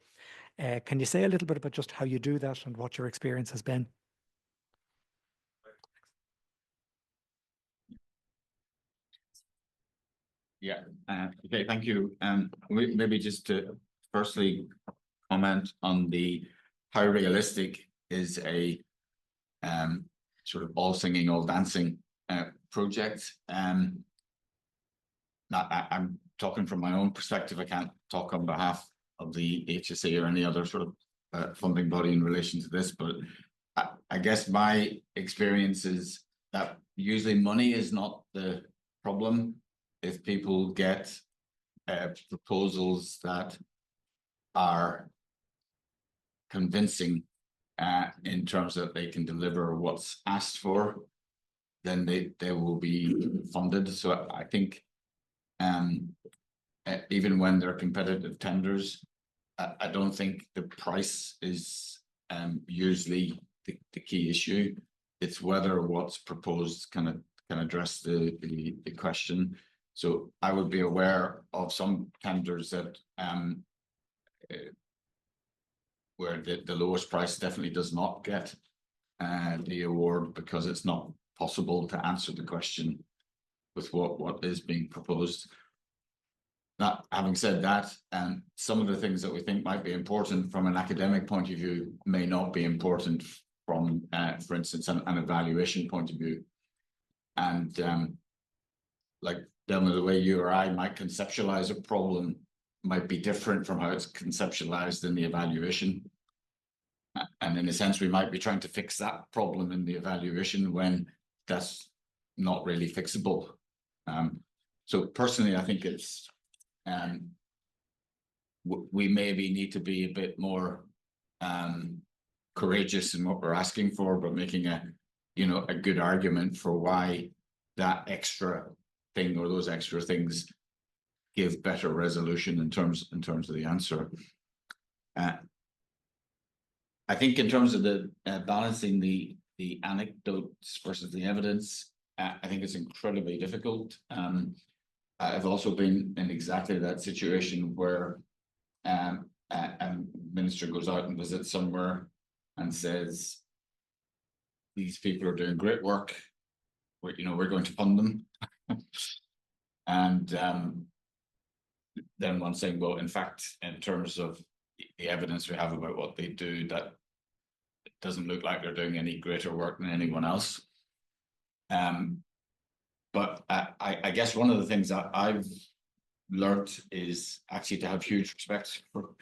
Can you say a little bit about just how you do that and what your experience has been?
Yeah, okay, thank you. Maybe just to firstly comment on how realistic is a sort of all singing, all dancing project. I'm talking from my own perspective. I can't talk on behalf of the HSE or any other sort of funding body in relation to this, but I guess my experience is that usually money is not the problem. If people get proposals that are convincing in terms that they can deliver what's asked for, then they will be funded. So I think even when they're competitive tenders, I don't think the price is usually the key issue. It's whether what's proposed can address the question. So I would be aware of some tenders that where the lowest price definitely does not get the award because it's not possible to answer the question with what is being proposed. Now, having said that, some of the things that we think might be important from an academic point of view may not be important from, for instance, an evaluation point of view. And like, Delma, the way you or I might conceptualize a problem might be different from how it's conceptualized in the evaluation. And in a sense, we might be trying to fix that problem in the evaluation when that's not really fixable. So personally, I think it's we maybe need to be a bit more courageous in what we're asking for, but making a good argument for why that extra thing or those extra things give better resolution in terms of the answer. I think in terms of the balancing the anecdotes versus the evidence, I think it's incredibly difficult. I've also been in exactly that situation where a minister goes out and visits somewhere and says, these people are doing great work, we're going to fund them. And then one saying, well, in fact, in terms of the evidence we have about what they do, that it doesn't look like they're doing any greater work than anyone else. But I guess one of the things that I've learned is actually to have huge respect for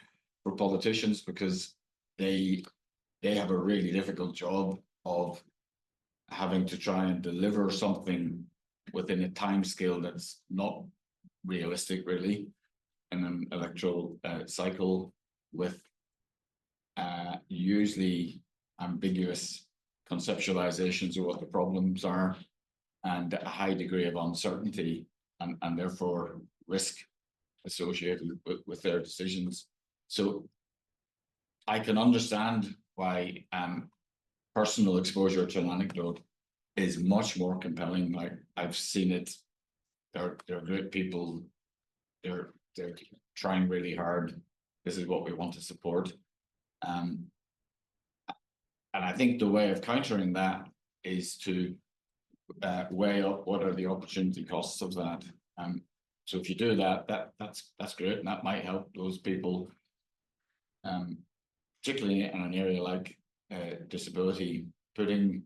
politicians, because they have a really difficult job of having to try and deliver something within a time scale that's not realistic, really, in an electoral cycle, with usually ambiguous conceptualizations of what the problems are, and a high degree of uncertainty and therefore risk associated with their decisions. So I can understand why personal exposure to an anecdote is much more compelling. Like, I've seen it. They're great people. They're trying really hard. This is what we want to support. And I think the way of countering that is to weigh up what are the opportunity costs of that. So if you do that, that's great, and that might help those people, particularly in an area like disability. Putting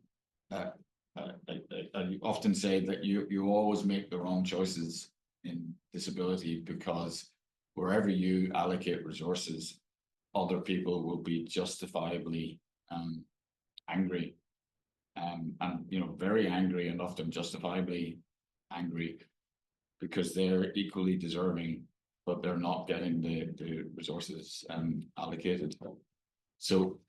I often say that you always make the wrong choices in disability, because wherever you allocate resources, other people will be justifiably angry, and very angry, and often justifiably angry, because they're equally deserving, but they're not getting the resources allocated. So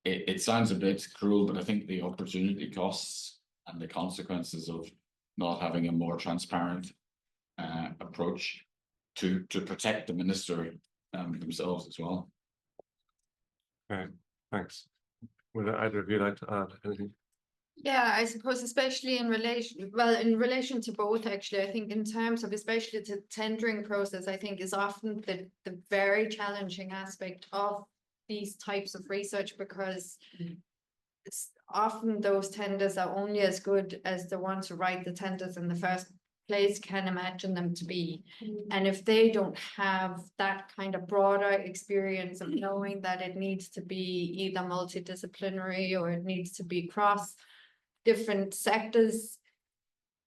it sounds a bit cruel, but I think the opportunity costs and the consequences of not having a more transparent approach to protect the minister themselves as well.
Okay, thanks. Would either of you like to add anything?
Yeah, I suppose especially in relation to both, actually, I think in terms of especially the tendering process, I think is often the very challenging aspect of these types of research, because it's often those tenders are only as good as the ones who write the tenders in the first place can imagine them to be. And if they don't have that kind of broader experience of knowing that it needs to be either multidisciplinary or it needs to be cross different sectors,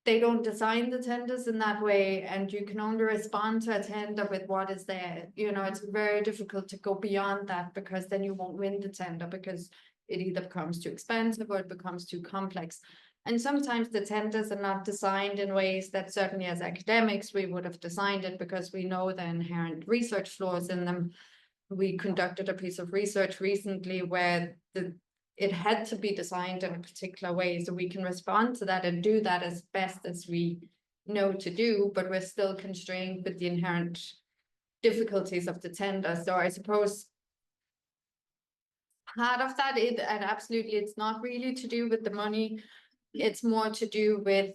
they don't design the tenders in that way, and you can only respond to a tender with what is there. It's very difficult to go beyond that, because then you won't win the tender, because it either becomes too expensive or it becomes too complex. And sometimes the tenders are not designed in ways that certainly as academics we would have designed it, because we know the inherent research flaws in them. We conducted a piece of research recently where it had to be designed in a particular way, so we can respond to that and do that as best as we know to do, but we're still constrained with the inherent difficulties of the tender. So I suppose part of that, and absolutely it's not really to do with the money, it's more to do with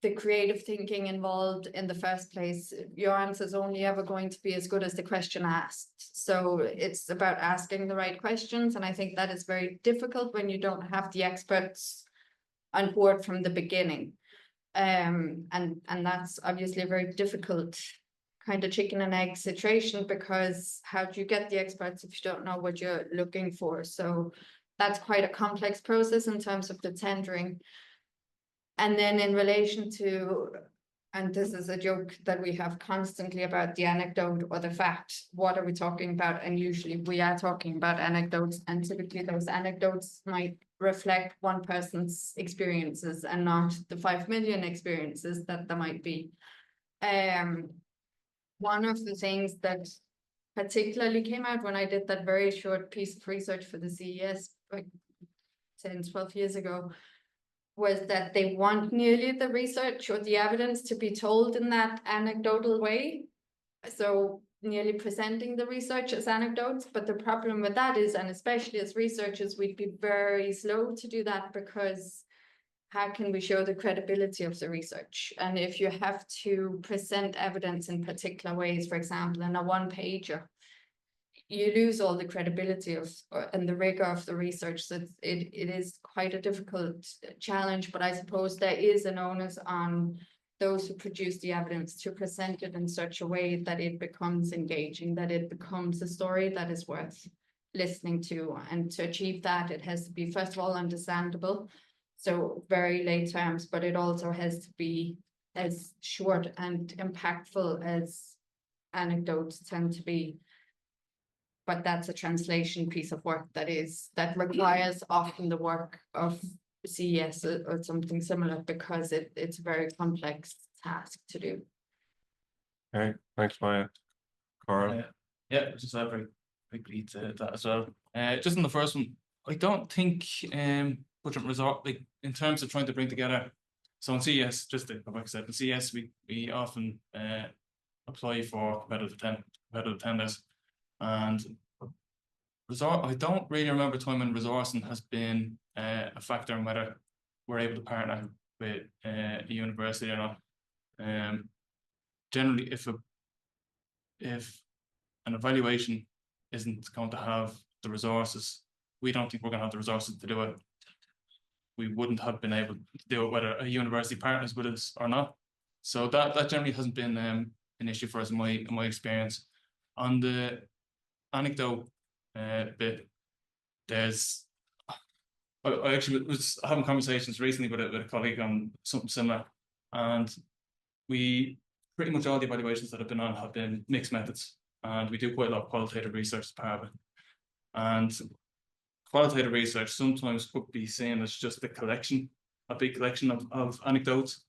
the creative thinking involved in the first place. Your answer is only ever going to be as good as the question asked. So it's about asking the right questions. And I think that is very difficult when you don't have the experts on board from the beginning. And that's obviously a very difficult kind of chicken and egg situation, because how do you get the experts if you don't know what you're looking for? So that's quite a complex process in terms of the tendering. And then in relation to, and this is a joke that we have constantly about the anecdote or the fact, what are we talking about? And usually we are talking about anecdotes, and typically those anecdotes might reflect one person's experiences and not the 5 million experiences that there might be. One of the things that particularly came out when I did that very short piece of research for the CES like 10, 12 years ago, was that they want nearly the research or the evidence to be told in that anecdotal way. So nearly presenting the research as anecdotes. But the problem with that is, and especially as researchers, we'd be very slow to do that, because how can we show the credibility of the research? And if you have to present evidence in particular ways, for example, in a one-pager, you lose all the credibility of and the rigor of the research. So it is quite a difficult challenge, but I suppose there is an onus on those who produce the evidence to present it in such a way that it becomes engaging, that it becomes a story that is worth listening to. And to achieve that, it has to be, first of all, understandable, so very lay terms, but it also has to be as short and impactful as anecdotes tend to be. But that's a translation piece of work that requires often the work of CES or something similar, because it's a very complex task to do.
Okay, thanks, Maya. Karl?
Yeah, just I agree to that as well. Just in the first one, I don't think budget resort, like in terms of trying to bring together So in CS, just to go back a step, in CS, we often apply for competitive tenders, and I don't really remember a time when resourcing has been a factor in whether we're able to partner with a university or not. Generally, if an evaluation isn't going to have the resources, we don't think we're going to have the resources to do it. We wouldn't have been able to do it whether a university partners with us or not. So that generally hasn't been an issue for us in my experience. On the anecdote bit, I actually was having conversations recently with a colleague on something similar, and pretty much all the evaluations that I've been on have been mixed methods, and we do quite a lot of qualitative research as part of it. And qualitative research sometimes could be seen as just a big collection of anecdotes.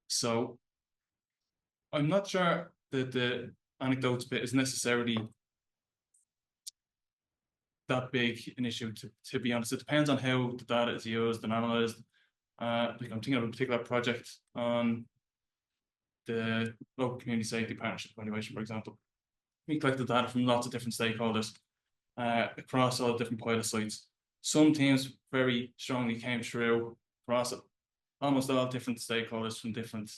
So I'm not sure that the anecdotes bit is necessarily that big an issue, to be honest. It depends on how the data is used and analysed. Like I'm thinking of a particular project on the local community safety partnership evaluation, for example. We collected data from lots of different stakeholders across all the different pilot sites. Some teams very strongly came through across almost all different stakeholders from different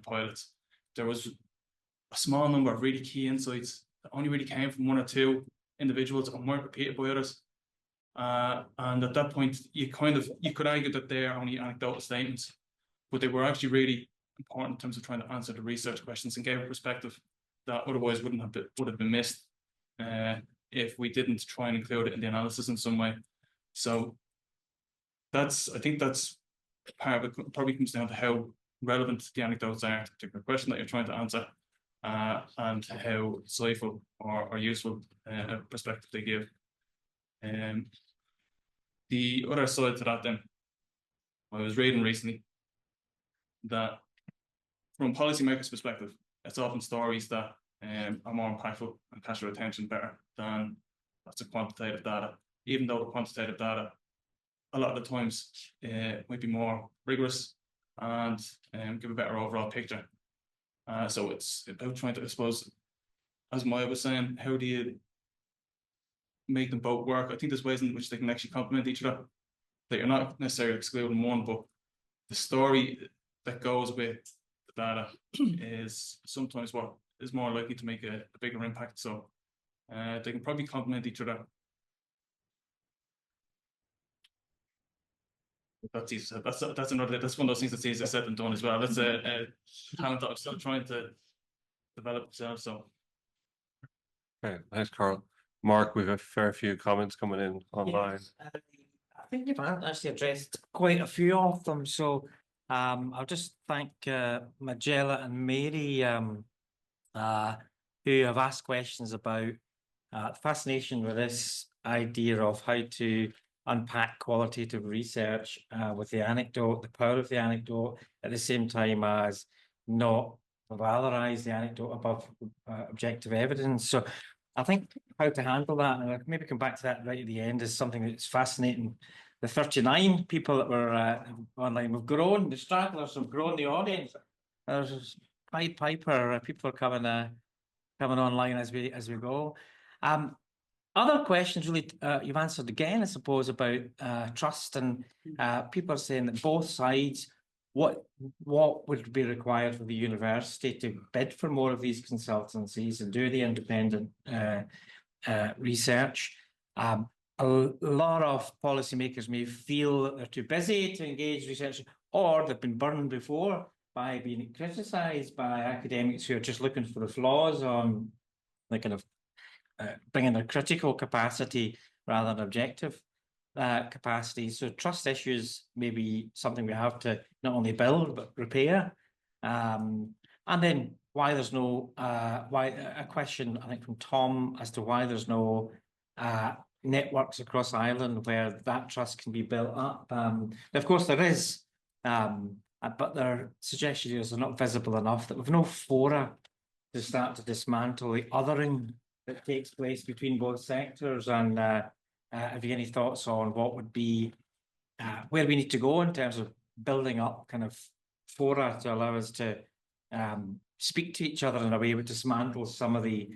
pilots. There was a small number of really key insights that only really came from one or two individuals and weren't repeated by others. And at that point, you could argue that they're only anecdotal statements, but they were actually really important in terms of trying to answer the research questions and gave a perspective that otherwise would have been missed if we didn't try and include it in the analysis in some way. So I think that's part of it. Probably comes down to how relevant the anecdotes are to the particular question that you're trying to answer, and how insightful or useful a perspective they give. The other side to that, then, I was reading recently that from a policymaker's perspective, it's often stories that are more impactful and catch your attention better than lots of quantitative data, even though the quantitative data a lot of the times might be more rigorous and give a better overall picture. So it's about trying to, I suppose, as Maya was saying, how do you make them both work? I think there's ways in which they can actually complement each other, that you're not necessarily excluding one, but the story that goes with the data is sometimes what is more likely to make a bigger impact. So they can probably complement each other. That's easy. That's one of those things that's easier said than done as well. That's a talent that I'm still trying to develop myself. So
Okay, thanks, Karl. Mark, we've a fair few comments coming in online.
Yes, I think you've actually addressed quite a few of them. So I'll just thank Magella and Mary who have asked questions about fascination with this idea of how to unpack qualitative research with the anecdote, the power of the anecdote, at the same time as not valorize the anecdote above objective evidence. So I think how to handle that, and I'll maybe come back to that right at the end, is something that's fascinating. The 39 people that were online have grown, the stragglers have grown the audience. There's Pied Piper, people are coming online as we go. Other questions really you've answered again, I suppose, about trust, and people are saying that both sides, what would be required for the university to bid for more of these consultancies and do the independent research. A lot of policymakers may feel that they're too busy to engage research, or they've been burned before by being criticised by academics who are just looking for the flaws on the kind of bringing their critical capacity rather than objective capacity. So trust issues may be something we have to not only build but repair. And then why there's no a question I think from Tom as to why there's no networks across Ireland where that trust can be built up. Of course there is, but their suggestions are not visible enough, that we've no fora to start to dismantle the othering that takes place between both sectors. And have you any thoughts on what would be where we need to go in terms of building up kind of fora to allow us to speak to each other in a way that dismantles some of the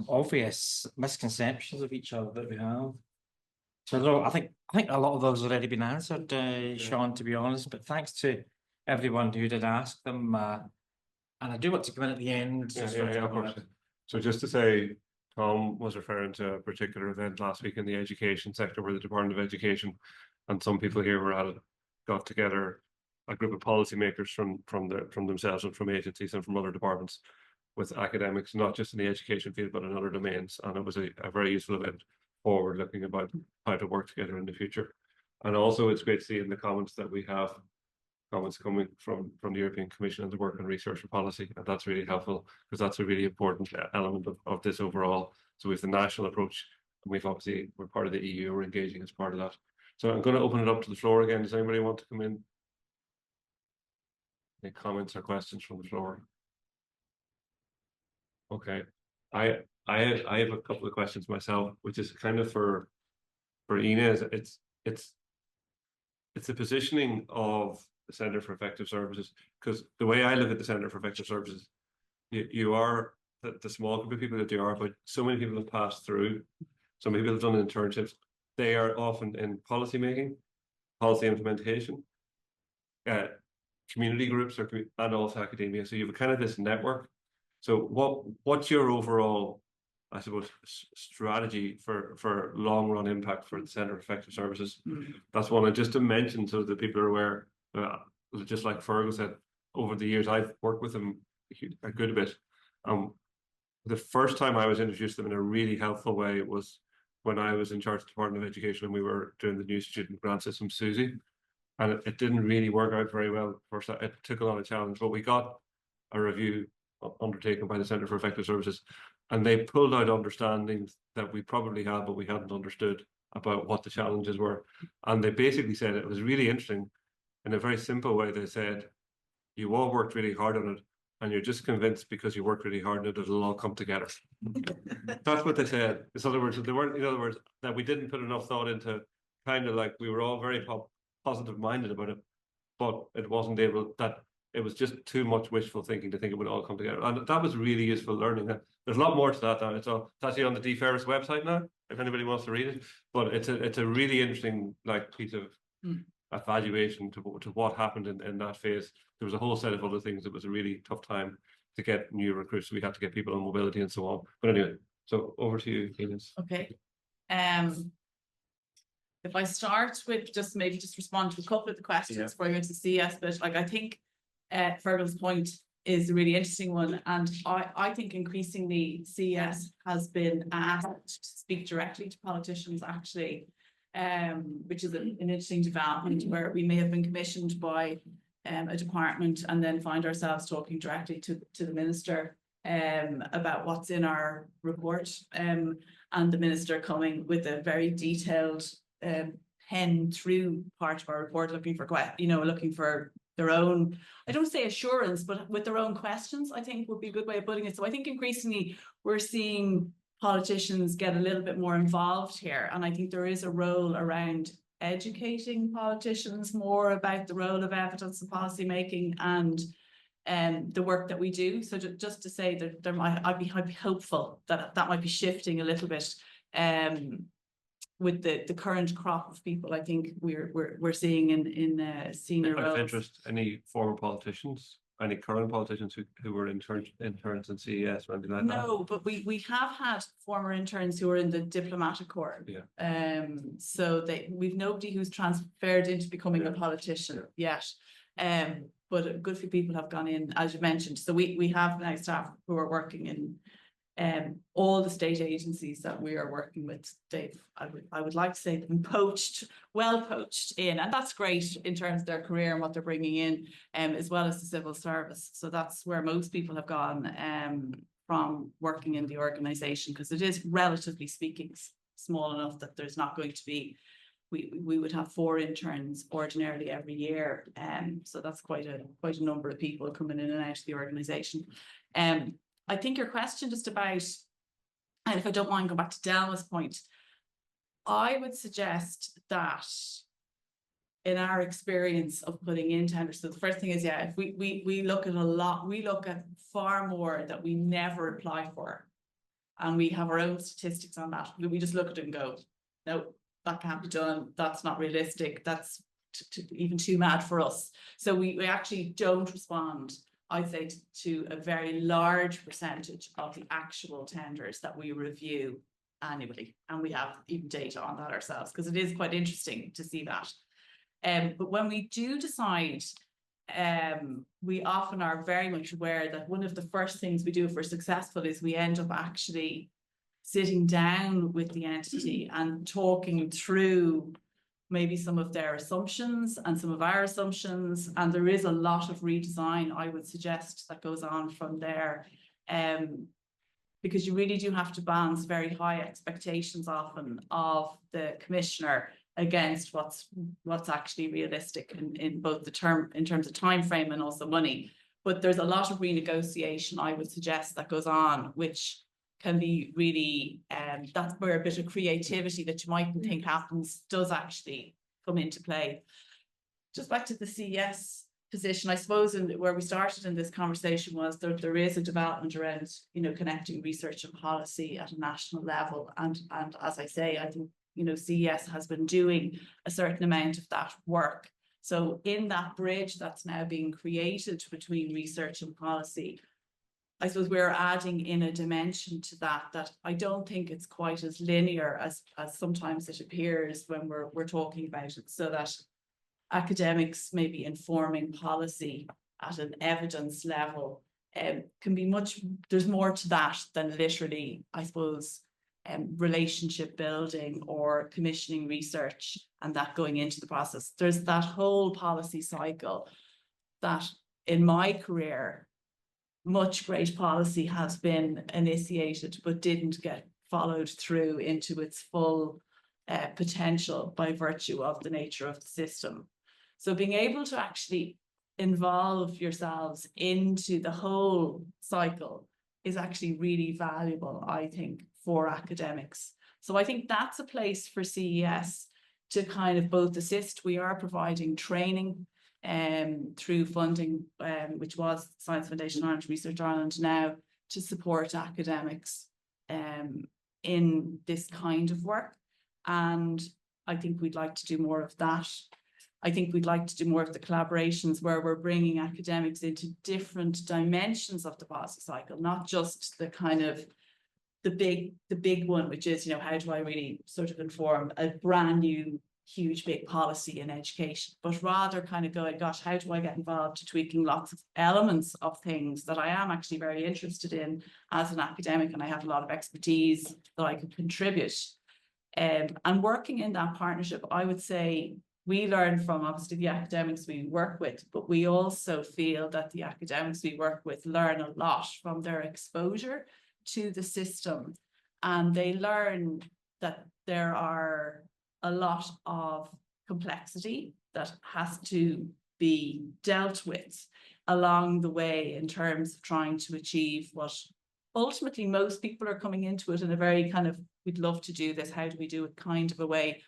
obvious misconceptions of each other that we have. So no, I think a lot of those have already been answered, Sean, to be honest. But thanks to everyone who did ask them. And I do want to come in at the end.
Of course. So just to say, Tom was referring to a particular event last week in the education sector where the Department of Education and some people here got together a group of policymakers from themselves and from agencies and from other departments with academics, not just in the education field, but in other domains. And it was a very useful event, forward looking about how to work together in the future. And also it's great to see in the comments that we have comments coming from the European Commission and the work on research and policy. And that's really helpful because that's a really important element of this overall. So we have the national approach, and we're part of the EU, we're engaging as part of that. So I'm going to open it up to the floor again. Does anybody want to come in? Any comments or questions from the floor? Okay, I have a couple of questions myself, which is kind of for Inez. It's the positioning of the Centre for Effective Services, because the way I look at the Centre for Effective Services, you are the small group of people that you are, but so many people have passed through. So many people have done internships. They are often in policy making, policy implementation, community groups, and also academia. So you have kind of this network. So what's your overall, I suppose, strategy for long run impact for the Centre for Effective Services? That's one. And just to mention so that people are aware, just like Fergal said, over the years I've worked with them a good bit. The first time I was introduced to them in a really helpful way was when I was in charge of the Department of Education and we were doing the new student grant system, SUSI. And it didn't really work out very well. First, it took a lot of challenge, but we got a review undertaken by the Centre for Effective Services, and they pulled out understandings that we probably had, but we hadn't understood about what the challenges were. And they basically said, it was really interesting, in a very simple way, they said, you all worked really hard on it, and you're just convinced because you worked really hard on it, it'll all come together. That's what they said. In other words, that we didn't put enough thought into, kind of like we were all very positive minded about it, but it wasn't able, that it was just too much wishful thinking to think it would all come together. And that was really useful learning. There's a lot more to that now. It's actually on the DFERS website now, if anybody wants to read it. But it's a really interesting piece of evaluation to what happened in that phase. There was a whole set of other things. It was a really tough time to get new recruits. We had to get people on mobility and so on. But anyway, so over to you, Inez.
Okay. If I start with maybe respond to a couple of the questions before I go to CS, but I think Fergal's point is a really interesting one, and I think increasingly CES has been asked to speak directly to politicians actually, which is an interesting development where we may have been commissioned by a department and then find ourselves talking directly to the minister about what's in our report, and the minister coming with a very detailed pen through part of our report, looking for their own, I don't say assurance, but with their own questions, I think would be a good way of putting it. So I think increasingly we're seeing politicians get a little bit more involved here. And I think there is a role around educating politicians more about the role of evidence and policy making and the work that we do. So just to say that I'd be hopeful that might be shifting a little bit with the current crop of people. I think we're seeing in senior roles.
Of interest, any former politicians, any current politicians who were interns in CES or anything like that?
No, but we have had former interns who are in the diplomatic corps.
Yeah.
So we've nobody who's transferred into becoming a politician yet. But a good few people have gone in, as you mentioned. So we have now staff who are working in all the state agencies that we are working with. I would like to say they've been well poached in, and that's great in terms of their career and what they're bringing in, as well as the civil service. So that's where most people have gone from working in the organisation, because it is, relatively speaking, small enough that there's not going to be, we would have 4 interns ordinarily every year, so that's quite a number of people coming in and out of the organisation. I think your question just about, and if I don't mind, go back to Delma's point, I would suggest that in our experience of putting in tenders, so the first thing is, yeah, if we look at a lot, we look at far more that we never apply for. And we have our own statistics on that. We just look at it and go, no, that can't be done. That's not realistic. That's even too mad for us. So we actually don't respond, I'd say, to a very large percentage of the actual tenders that we review annually. And we have even data on that ourselves, because it is quite interesting to see that. But when we do decide, we often are very much aware that one of the first things we do if we're successful is we end up actually sitting down with the entity and talking through maybe some of their assumptions and some of our assumptions. And there is a lot of redesign, I would suggest, that goes on from there. Because you really do have to balance very high expectations often of the commissioner against what's actually realistic in both the term, in terms of time frame and also money. But there's a lot of renegotiation, I would suggest, that goes on, which can be really, that's where a bit of creativity that you mightn't think happens does actually come into play. Just back to the CES position, I suppose, where we started in this conversation was there is a development around, you know, connecting research and policy at a national level. And as I say, I think, you know, CES has been doing a certain amount of that work. So in that bridge that's now being created between research and policy, I suppose we're adding in a dimension to that I don't think it's quite as linear as sometimes it appears when we're talking about it, so that academics may be informing policy at an evidence level can be much, there's more to that than literally, I suppose, relationship building or commissioning research and that going into the process. There's that whole policy cycle that in my career, much great policy has been initiated but didn't get followed through into its full potential by virtue of the nature of the system. So being able to actually involve yourselves into the whole cycle is actually really valuable, I think, for academics. So I think that's a place for CES to kind of both assist. We are providing training through funding, which was Science Foundation Ireland, Research Ireland now, to support academics in this kind of work. And I think we'd like to do more of that. I think we'd like to do more of the collaborations where we're bringing academics into different dimensions of the policy cycle, not just the kind of the big one, which is, you know, how do I really sort of inform a brand new huge big policy in education, but rather kind of going, gosh, how do I get involved to tweaking lots of elements of things that I am actually very interested in as an academic, and I have a lot of expertise that I could contribute. And working in that partnership, I would say we learn from obviously the academics we work with, but we also feel that the academics we work with learn a lot from their exposure to the system, and they learn that there are a lot of complexity that has to be dealt with along the way in terms of trying to achieve what ultimately most people are coming into it in a very kind of, we'd love to do this, how do we do it kind of a way.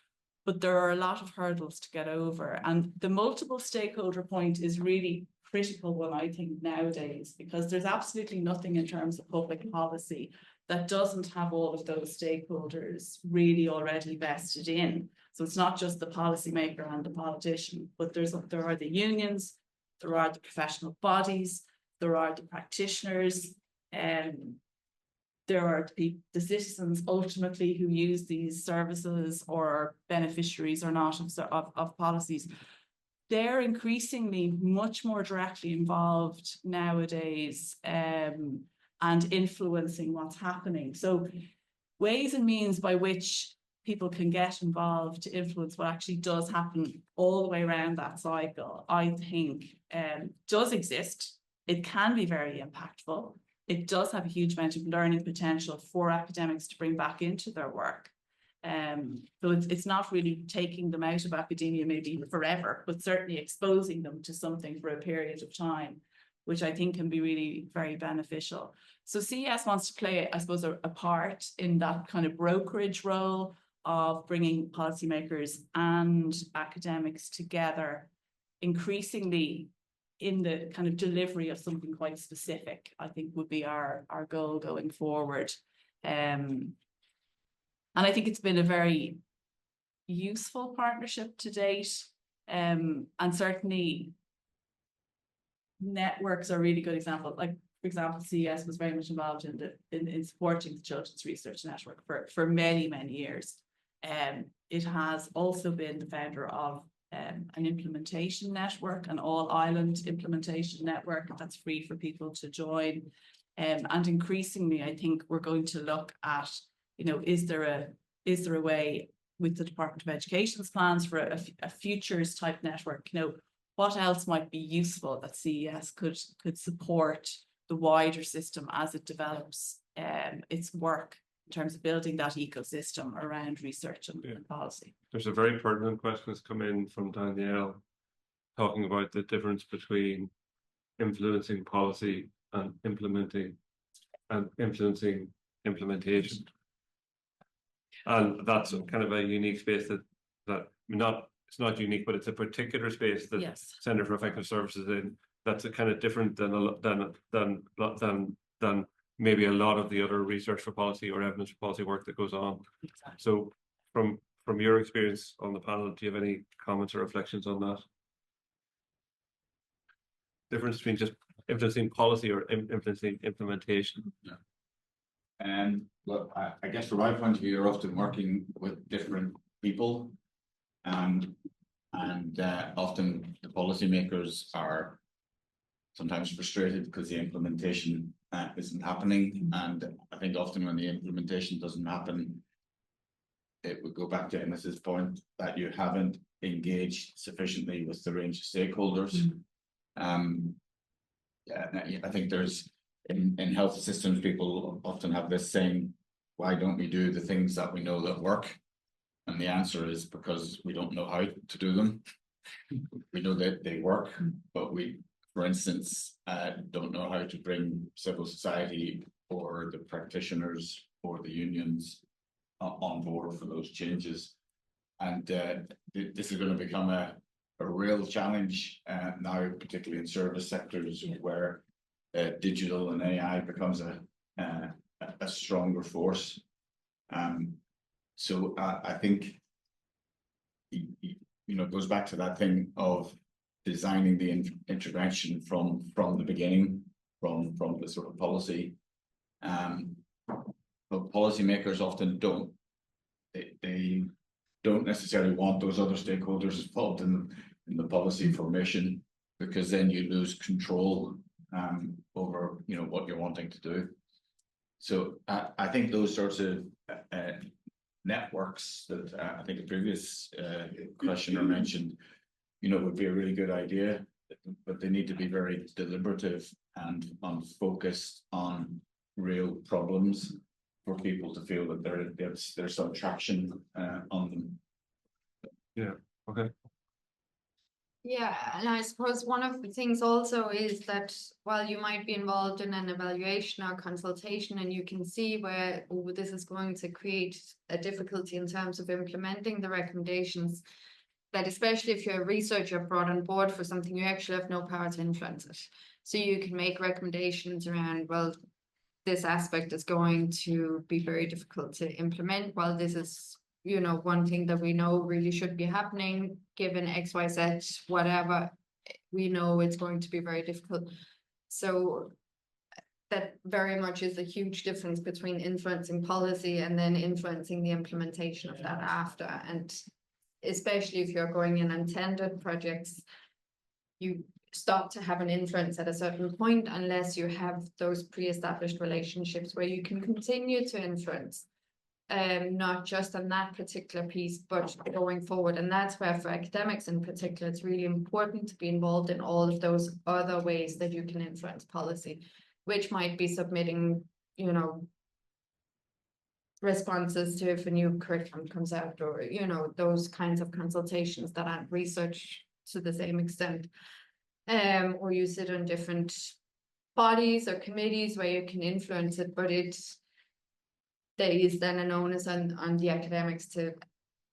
But there are a lot of hurdles to get over. And the multiple stakeholder point is really critical one, I think, nowadays, because there's absolutely nothing in terms of public policy that doesn't have all of those stakeholders really already vested in. So it's not just the policymaker and the politician, but there are the unions, there are the professional bodies, there are the practitioners, and there are the citizens ultimately who use these services or are beneficiaries or not of policies. They're increasingly much more directly involved nowadays and influencing what's happening. So ways and means by which people can get involved to influence what actually does happen all the way around that cycle, I think does exist. It can be very impactful. It does have a huge amount of learning potential for academics to bring back into their work. So it's not really taking them out of academia maybe forever, but certainly exposing them to something for a period of time, which I think can be really very beneficial. So CES wants to play, I suppose, a part in that kind of brokerage role of bringing policymakers and academics together, increasingly in the kind of delivery of something quite specific, I think would be our goal going forward. And I think it's been a very useful partnership to date. And certainly networks are a really good example. Like, for example, CES was very much involved in supporting the Children's Research Network for many, many years. It has also been the founder of an implementation network, an all-island implementation network that's free for people to join. And increasingly, I think we're going to look at, you know, is there a way with the Department of Education's plans for a futures type network? You know, what else might be useful that CES could support the wider system as it develops its work in terms of building that ecosystem around research and policy.
There's a very pertinent question that's come in from Danielle, talking about the difference between influencing policy and influencing implementation. And that's kind of a unique space it's not unique, but it's a particular space that Centre for Effective Services in. That's a kind of different than maybe a lot of the other research for policy or evidence for policy work that goes on.
Exactly.
So from your experience on the panel, do you have any comments or reflections on that? Difference between just influencing policy or influencing implementation?
Well, I guess from my point of view, you're often working with different people, and often the policymakers are sometimes frustrated because the implementation isn't happening. And I think often when the implementation doesn't happen, it would go back to Inez's point that you haven't engaged sufficiently with the range of stakeholders. I think there's in health systems, people often have this saying, why don't we do the things that we know that work? And the answer is because we don't know how to do them. We know that they work, but we, for instance, don't know how to bring civil society or the practitioners or the unions on board for those changes. And this is going to become a real challenge now, particularly in service sectors where digital and AI becomes a stronger force. So I think it goes back to that thing of designing the intervention from the beginning, from the sort of policy. But policymakers often don't. They don't necessarily want those other stakeholders involved in the policy formation, because then you lose control over what you're wanting to do. So I think those sorts of networks that I think a previous questioner mentioned, would be a really good idea, but they need to be very deliberative and focused on real problems for people to feel that there's some traction on them.
Yeah. Okay.
Yeah, and I suppose one of the things also is that while you might be involved in an evaluation or consultation and you can see where this is going to create a difficulty in terms of implementing the recommendations, that especially if you're a researcher brought on board for something, you actually have no power to influence it. So you can make recommendations around, well, this aspect is going to be very difficult to implement, while this is one thing that we know really should be happening, given XYZ, whatever, we know it's going to be very difficult. So that very much is a huge difference between influencing policy and then influencing the implementation of that after. And especially if you're going in untended projects, you start to have an influence at a certain point unless you have those pre-established relationships where you can continue to influence. Not just on that particular piece, but going forward. And that's where for academics in particular, it's really important to be involved in all of those other ways that you can influence policy, which might be submitting, responses to if a new curriculum comes out, or, those kinds of consultations that aren't research to the same extent. Or you sit on different bodies or committees where you can influence it, but there is then an onus on the academics to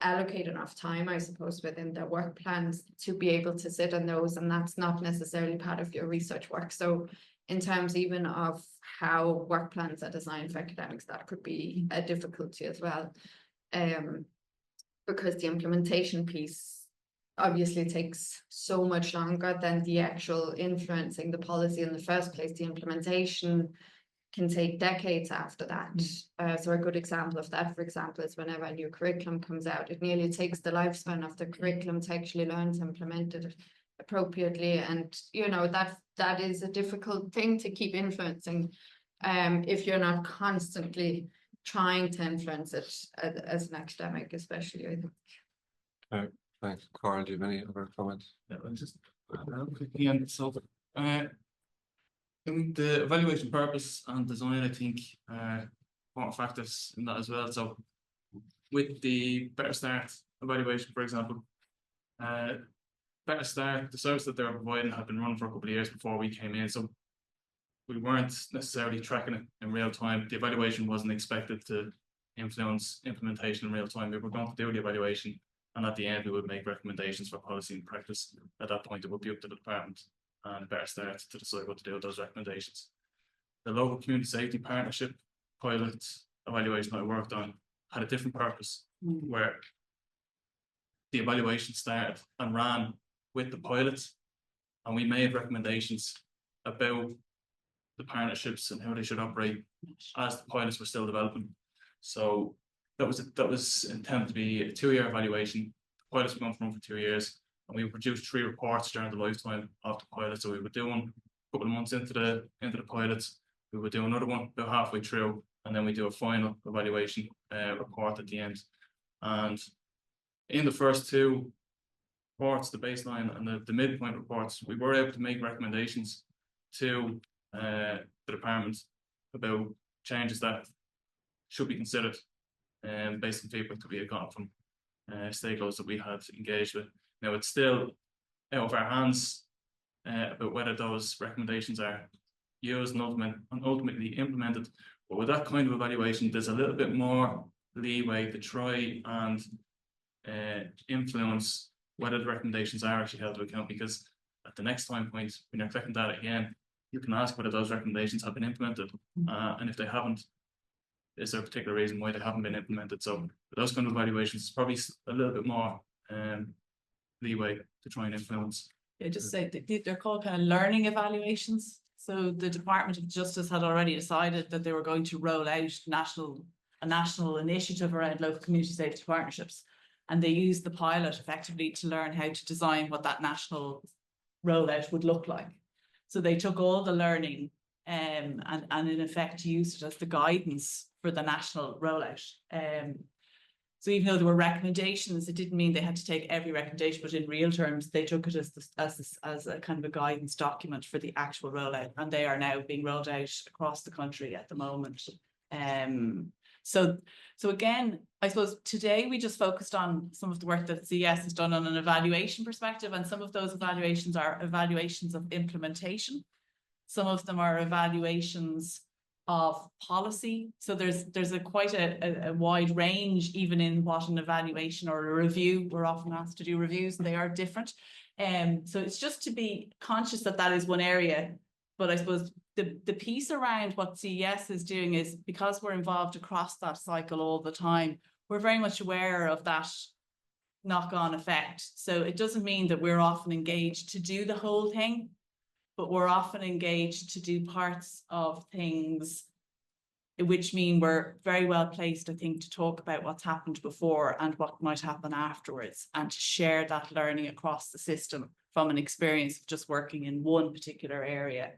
allocate enough time, I suppose, within their work plans to be able to sit on those, and that's not necessarily part of your research work. So in terms even of how work plans are designed for academics, that could be a difficulty as well. Because the implementation piece obviously takes so much longer than the actual influencing the policy in the first place. The implementation can take decades after that. So a good example of that, for example, is whenever a new curriculum comes out, it nearly takes the lifespan of the curriculum to actually learn to implement it appropriately. And, you know, that is a difficult thing to keep influencing if you're not constantly trying to influence it as an academic, especially, I think.
Thanks. Karl, do you have any other comments?
Yeah, I'll just quickly end. So, in the evaluation purpose and design, I think, important factors in that as well. So, with the Better Start evaluation, for example, Better Start, the service that they're providing had been running for a couple of years before we came in. So, we weren't necessarily tracking it in real time. The evaluation wasn't expected to influence implementation in real time. We were going to do the evaluation, and at the end, we would make recommendations for policy and practice. At that point, it would be up to the department and Better Start to decide what to do with those recommendations. The local community safety partnership pilot evaluation that I worked on had a different purpose, where the evaluation started and ran with the pilot, and we made recommendations about the partnerships and how they should operate as the pilots were still developing. So that was intended to be a 2-year evaluation. The pilots were going from for 2 years, and we produced 3 reports during the lifetime of the pilot. So we would do one a couple of months into the pilots, we would do another one about halfway through, and then we do a final evaluation report at the end. And in the first 2 reports, the baseline and the midpoint reports, we were able to make recommendations to the department about changes that should be considered based on feedback that we had gotten from stakeholders that we had engaged with. Now, it's still out of our hands about whether those recommendations are used and ultimately implemented. But with that kind of evaluation, there's a little bit more leeway to try and influence whether the recommendations are actually held to account, because at the next time point, when you're collecting data again, you can ask whether those recommendations have been implemented, and if they haven't, is there a particular reason why they haven't been implemented? So for those kind of evaluations, it's probably a little bit more leeway to try and influence.
Yeah, just say they're called kind of learning evaluations. So the Department of Justice had already decided that they were going to roll out a national initiative around local community safety partnerships, and they used the pilot effectively to learn how to design what that national rollout would look like. So they took all the learning and in effect used it as the guidance for the national rollout. So even though there were recommendations, it didn't mean they had to take every recommendation, but in real terms, they took it as a kind of a guidance document for the actual rollout, and they are now being rolled out across the country at the moment. So again, I suppose today we just focused on some of the work that CES has done on an evaluation perspective, and some of those evaluations are evaluations of implementation. Some of them are evaluations of policy. So there's quite a wide range, even in what an evaluation or a review. We're often asked to do reviews, and they are different. So it's just to be conscious that that is one area. But I suppose the piece around what CES is doing is, because we're involved across that cycle all the time, we're very much aware of that knock-on effect. So it doesn't mean that we're often engaged to do the whole thing, but we're often engaged to do parts of things, which mean we're very well placed, I think, to talk about what's happened before and what might happen afterwards, and to share that learning across the system from an experience of just working in one particular area.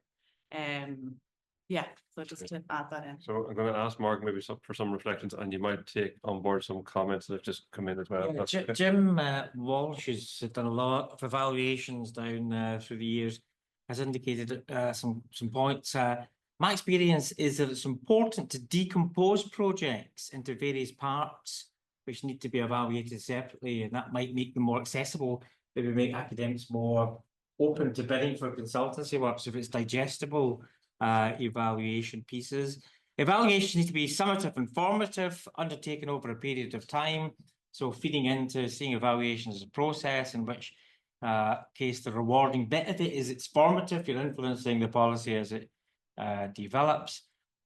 Yeah, so just to add that in.
So I'm going to ask Mark maybe for some reflections, and you might take on board some comments that have just come in as well.
Yeah,
Okay.
Jim Walsh has done a lot of evaluations down through the years, has indicated some points. My experience is that it's important to decompose projects into various parts which need to be evaluated separately, and that might make them more accessible, maybe make academics more open to bidding for consultancy work. So if it's digestible evaluation pieces, Evaluation needs to be summative and formative, undertaken over a period of time. So feeding into seeing evaluation as a process in which case the rewarding bit of it is it's formative, you're influencing the policy as it develops.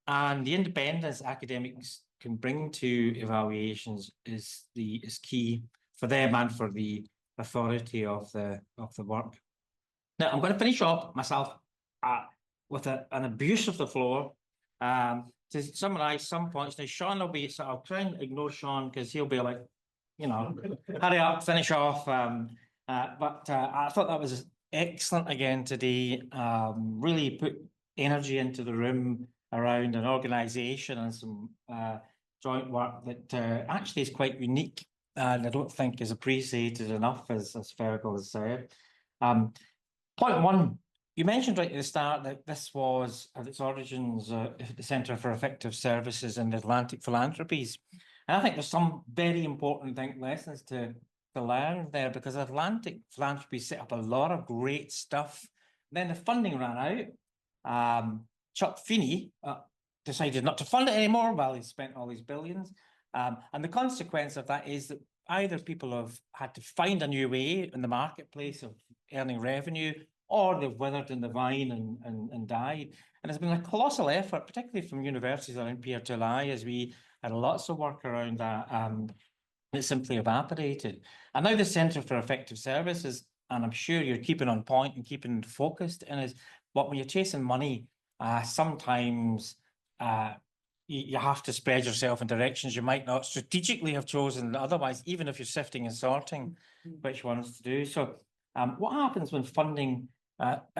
And the independence academics can bring to evaluations is key for them and for the authority of the work. Now I'm going to finish up myself with an abuse of the floor to summarize some points. Now Sean will be, so I'll try and ignore Sean because he'll be like, you know, hurry up, finish off. But I thought that was excellent again today. Really put energy into the room around an organisation and some joint work that actually is quite unique and I don't think is appreciated enough, as Fergal has said. Point one, you mentioned right at the start that this was at its origins the Centre for Effective Services in the Atlantic Philanthropies. And I think there's some very important lessons to learn there, because Atlantic Philanthropy set up a lot of great stuff. Then the funding ran out. Chuck Feeney decided not to fund it anymore while he spent all these billions. And the consequence of that is that either people have had to find a new way in the marketplace of earning revenue, or they've withered in the vine and died. And there's been a colossal effort, particularly from universities around Pierre Tully, as we had lots of work around that. It simply evaporated. And now the Centre for Effective Services, and I'm sure you're keeping on point and keeping focused in is, but when you're chasing money, sometimes you have to spread yourself in directions you might not strategically have chosen otherwise, even if you're sifting and sorting which ones to do. So what happens when funding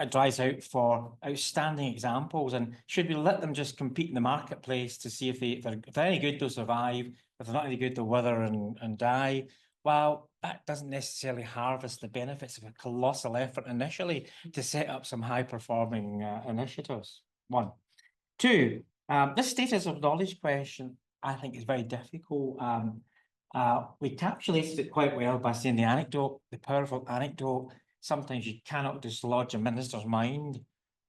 dries out for outstanding examples, and should we let them just compete in the marketplace to see if they're any good, they'll survive? If they're not any good, they'll wither and die. Well, that doesn't necessarily harvest the benefits of a colossal effort initially to set up some high-performing initiatives. One. Two, this status of knowledge question, I think, is very difficult. We encapsulated it quite well by saying the anecdote, the powerful anecdote. Sometimes you cannot dislodge a minister's mind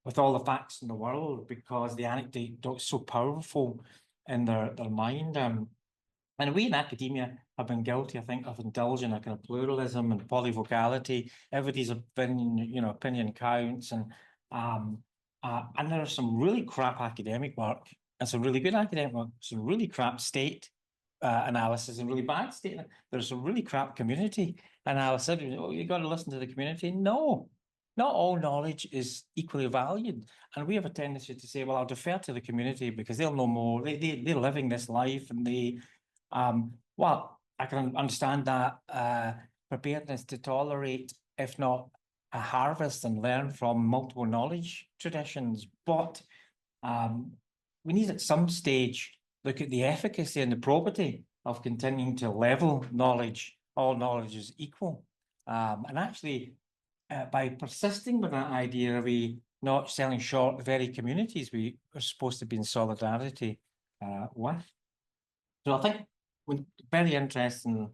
with all the facts in the world, because the anecdote is so powerful in their mind. And we in academia have been guilty, I think, of indulging a kind of pluralism and polyvocality. Everybody's opinion counts, and there's some really crap academic work and some really good academic work, some really crap state analysis and really bad state. There's some really crap community analysis. Oh, you got to listen to the community. No, not all knowledge is equally valued. And we have a tendency to say, well, I'll defer to the community because they'll know more. They're living this life, and they, well, I can understand that preparedness to tolerate, if not a harvest and learn from multiple knowledge traditions. But we need at some stage look at the efficacy and the probity of continuing to level knowledge. All knowledge is equal. And actually, by persisting with that idea, are we not selling short the very communities we are supposed to be in solidarity with? So I think very interesting.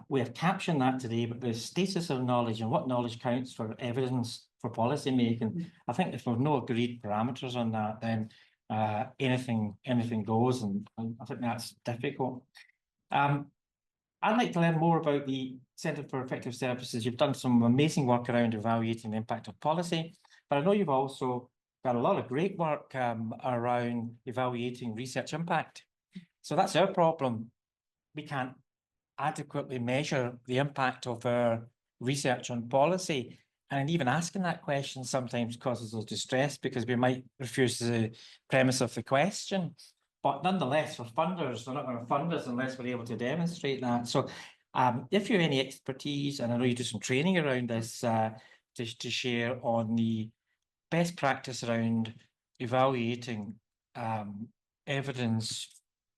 We have captioned that today, but the status of knowledge and what knowledge counts for evidence for policy making. I think if there's no agreed parameters on that, then anything goes, and I think that's difficult. I'd like to learn more about the Centre for Effective Services. You've done some amazing work around evaluating the impact of policy, but I know you've also got a lot of great work around evaluating research impact. So that's our problem. We can't adequately measure the impact of our research on policy. And even asking that question sometimes causes us distress because we might refuse the premise of the question. But nonetheless, for funders, they're not going to fund us unless we're able to demonstrate that. So if you have any expertise, and I know you do some training around this to share on the best practice around evaluating evidence,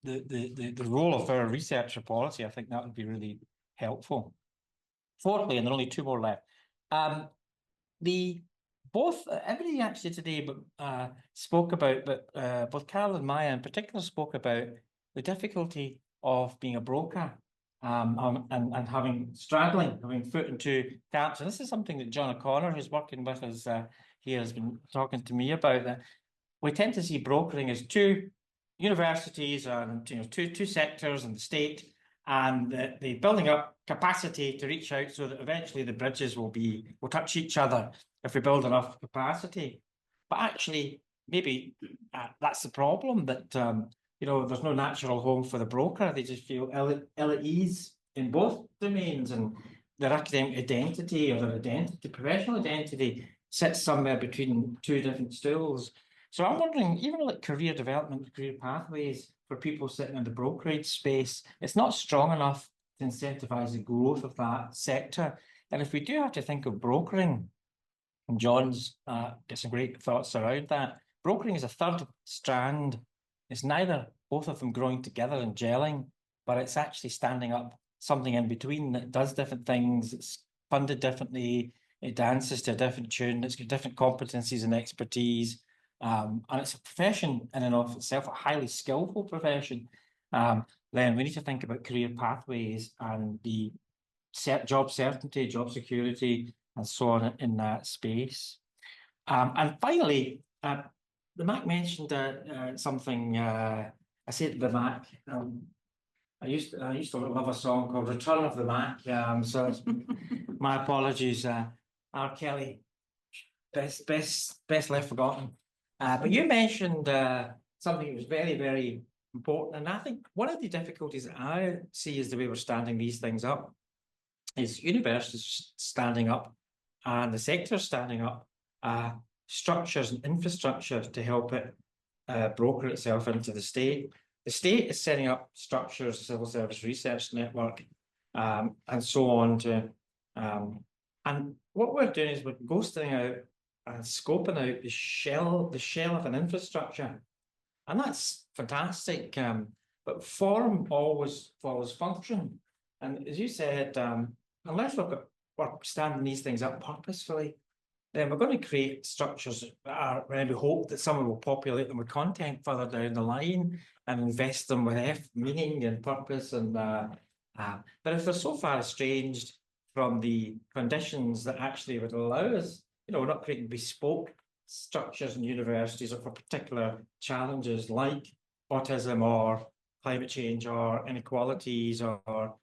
the role of our research or policy, I think that would be really helpful. Fourthly, and there are only two more left. Everybody actually today spoke about, but both Karl and Maya in particular spoke about the difficulty of being a broker and having foot in two camps. And this is something that John O'Connor, who's working with us here, has been talking to me about. That we tend to see brokering as two universities and two sectors and the state, and the building up capacity to reach out so that eventually the bridges will touch each other if we build enough capacity. But actually, maybe that's the problem, that there's no natural home for the broker. They just feel ill at ease in both domains, and their academic identity or their professional identity sits somewhere between two different stools. So I'm wondering, even like career development, career pathways for people sitting in the brokerage space, it's not strong enough to incentivize the growth of that sector. And if we do have to think of brokering, and John's got some great thoughts around that, brokering is a third strand. It's neither both of them growing together and gelling, but it's actually standing up something in between that does different things. It's funded differently. It dances to a different tune. It's got different competencies and expertise. And it's a profession in and of itself, a highly skillful profession. Then we need to think about career pathways and the job certainty, job security, and so on in that space. And finally, the Mac mentioned something. I said the Mac. I used to love a song called "Return of the Mac." So my apologies, R. Kelly. Best left forgotten. But you mentioned something that was very, very important, and I think one of the difficulties that I see is the way we're standing these things up is universities standing up and the sector standing up, structures and infrastructure to help it broker itself into the state. The state is setting up structures, civil service research network, and so on and what we're doing is we're ghosting out and scoping out the shell of an infrastructure, and that's fantastic. But form always follows function, and as you said, unless we're standing these things up purposefully, then we're going to create structures that we hope that someone will populate them with content further down the line and invest them with meaning and purpose. And but if they're so far estranged from the conditions that actually would allow us, we're not creating bespoke structures in universities or for particular challenges like autism or climate change or inequalities or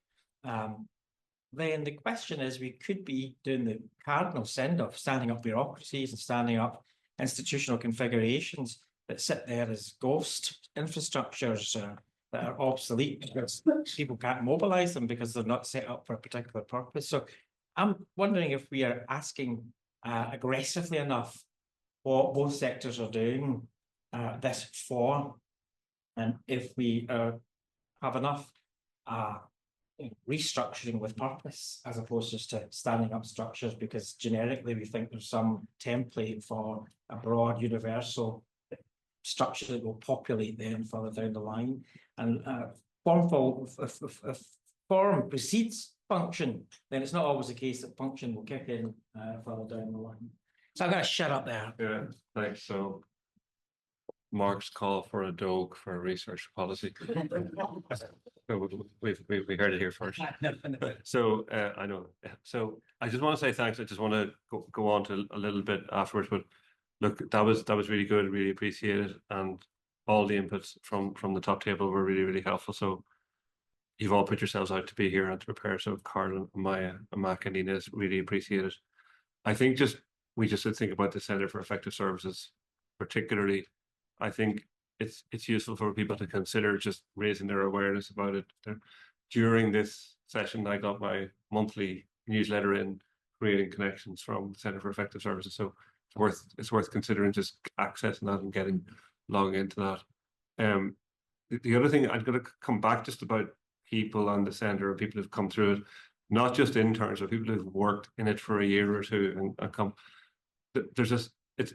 then the question is, we could be doing the cardinal send-off, standing up bureaucracies and standing up institutional configurations that sit there as ghost infrastructures that are obsolete because people can't mobilize them because they're not set up for a particular purpose. So I'm wondering if we are asking aggressively enough what both sectors are doing this for, and if we have enough restructuring with purpose as opposed just to standing up structures because generically we think there's some template for a broad universal structure that will populate then further down the line. And if form precedes function, then it's not always the case that function will kick in further down the line. So I'm going to shut up there.
Yeah, thanks. So Mark's call for a dog for research policy. We heard it here first. So I know. So I just want to say thanks. I just want to go on to a little bit afterwards, but look, that was really good. Really appreciate it, and all the inputs from the top table were really helpful. So you've all put yourselves out to be here and to prepare. So Karl and Maya and Mac and Inez, really appreciate it. I think we just think about the Centre for Effective Services, particularly. I think it's useful for people to consider just raising their awareness about it. During this session, I got my monthly newsletter in creating connections from the Centre for Effective Services. So it's worth considering just accessing that and getting logging into that. The other thing, I'm going to come back just about people and the centre and people who've come through it, not just interns, but people who've worked in it for a year or two and come. There's just it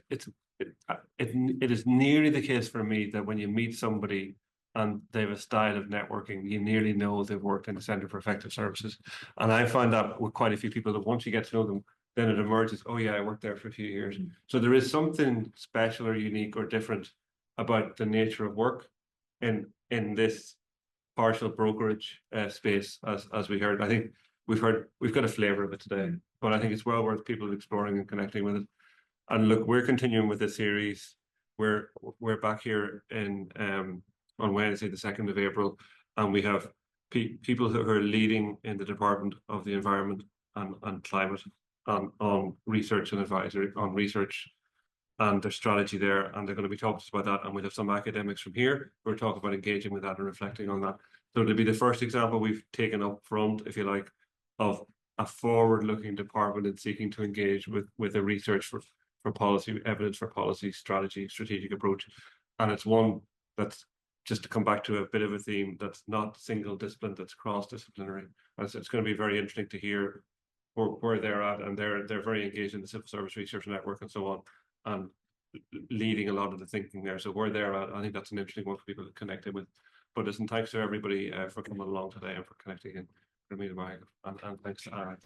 is nearly the case for me that when you meet somebody and they have a style of networking, you nearly know they've worked in the Centre for Effective Services. And I find that with quite a few people that once you get to know them, then it emerges, oh yeah, I worked there for a few years. So there is something special or unique or different about the nature of work in this partial brokerage space, as we heard. I think we've got a flavour of it today, but I think it's well worth people exploring and connecting with it. And look, we're continuing with this series. We're back here in on Wednesday, the 2nd of April, and we have people who are leading in the Department of the Environment and Climate on research and advisory on research and their strategy there, and they're going to be talking to us about that. And we'll have some academics from here who are talking about engaging with that and reflecting on that. So it'll be the first example we've taken up front, if you like, of a forward-looking department in seeking to engage with a research for policy, evidence for policy, strategy, strategic approach. And it's one that's, just to come back to a bit of a theme, that's not single discipline, that's cross-disciplinary. And so it's going to be very interesting to hear where they're at, and they're very engaged in the Civil Service Research Network and so on, and leading a lot of the thinking there. So where they're at, I think that's an interesting one for people to connect with. But listen, thanks to everybody for coming along today and for connecting in for me to and thanks to Aaron.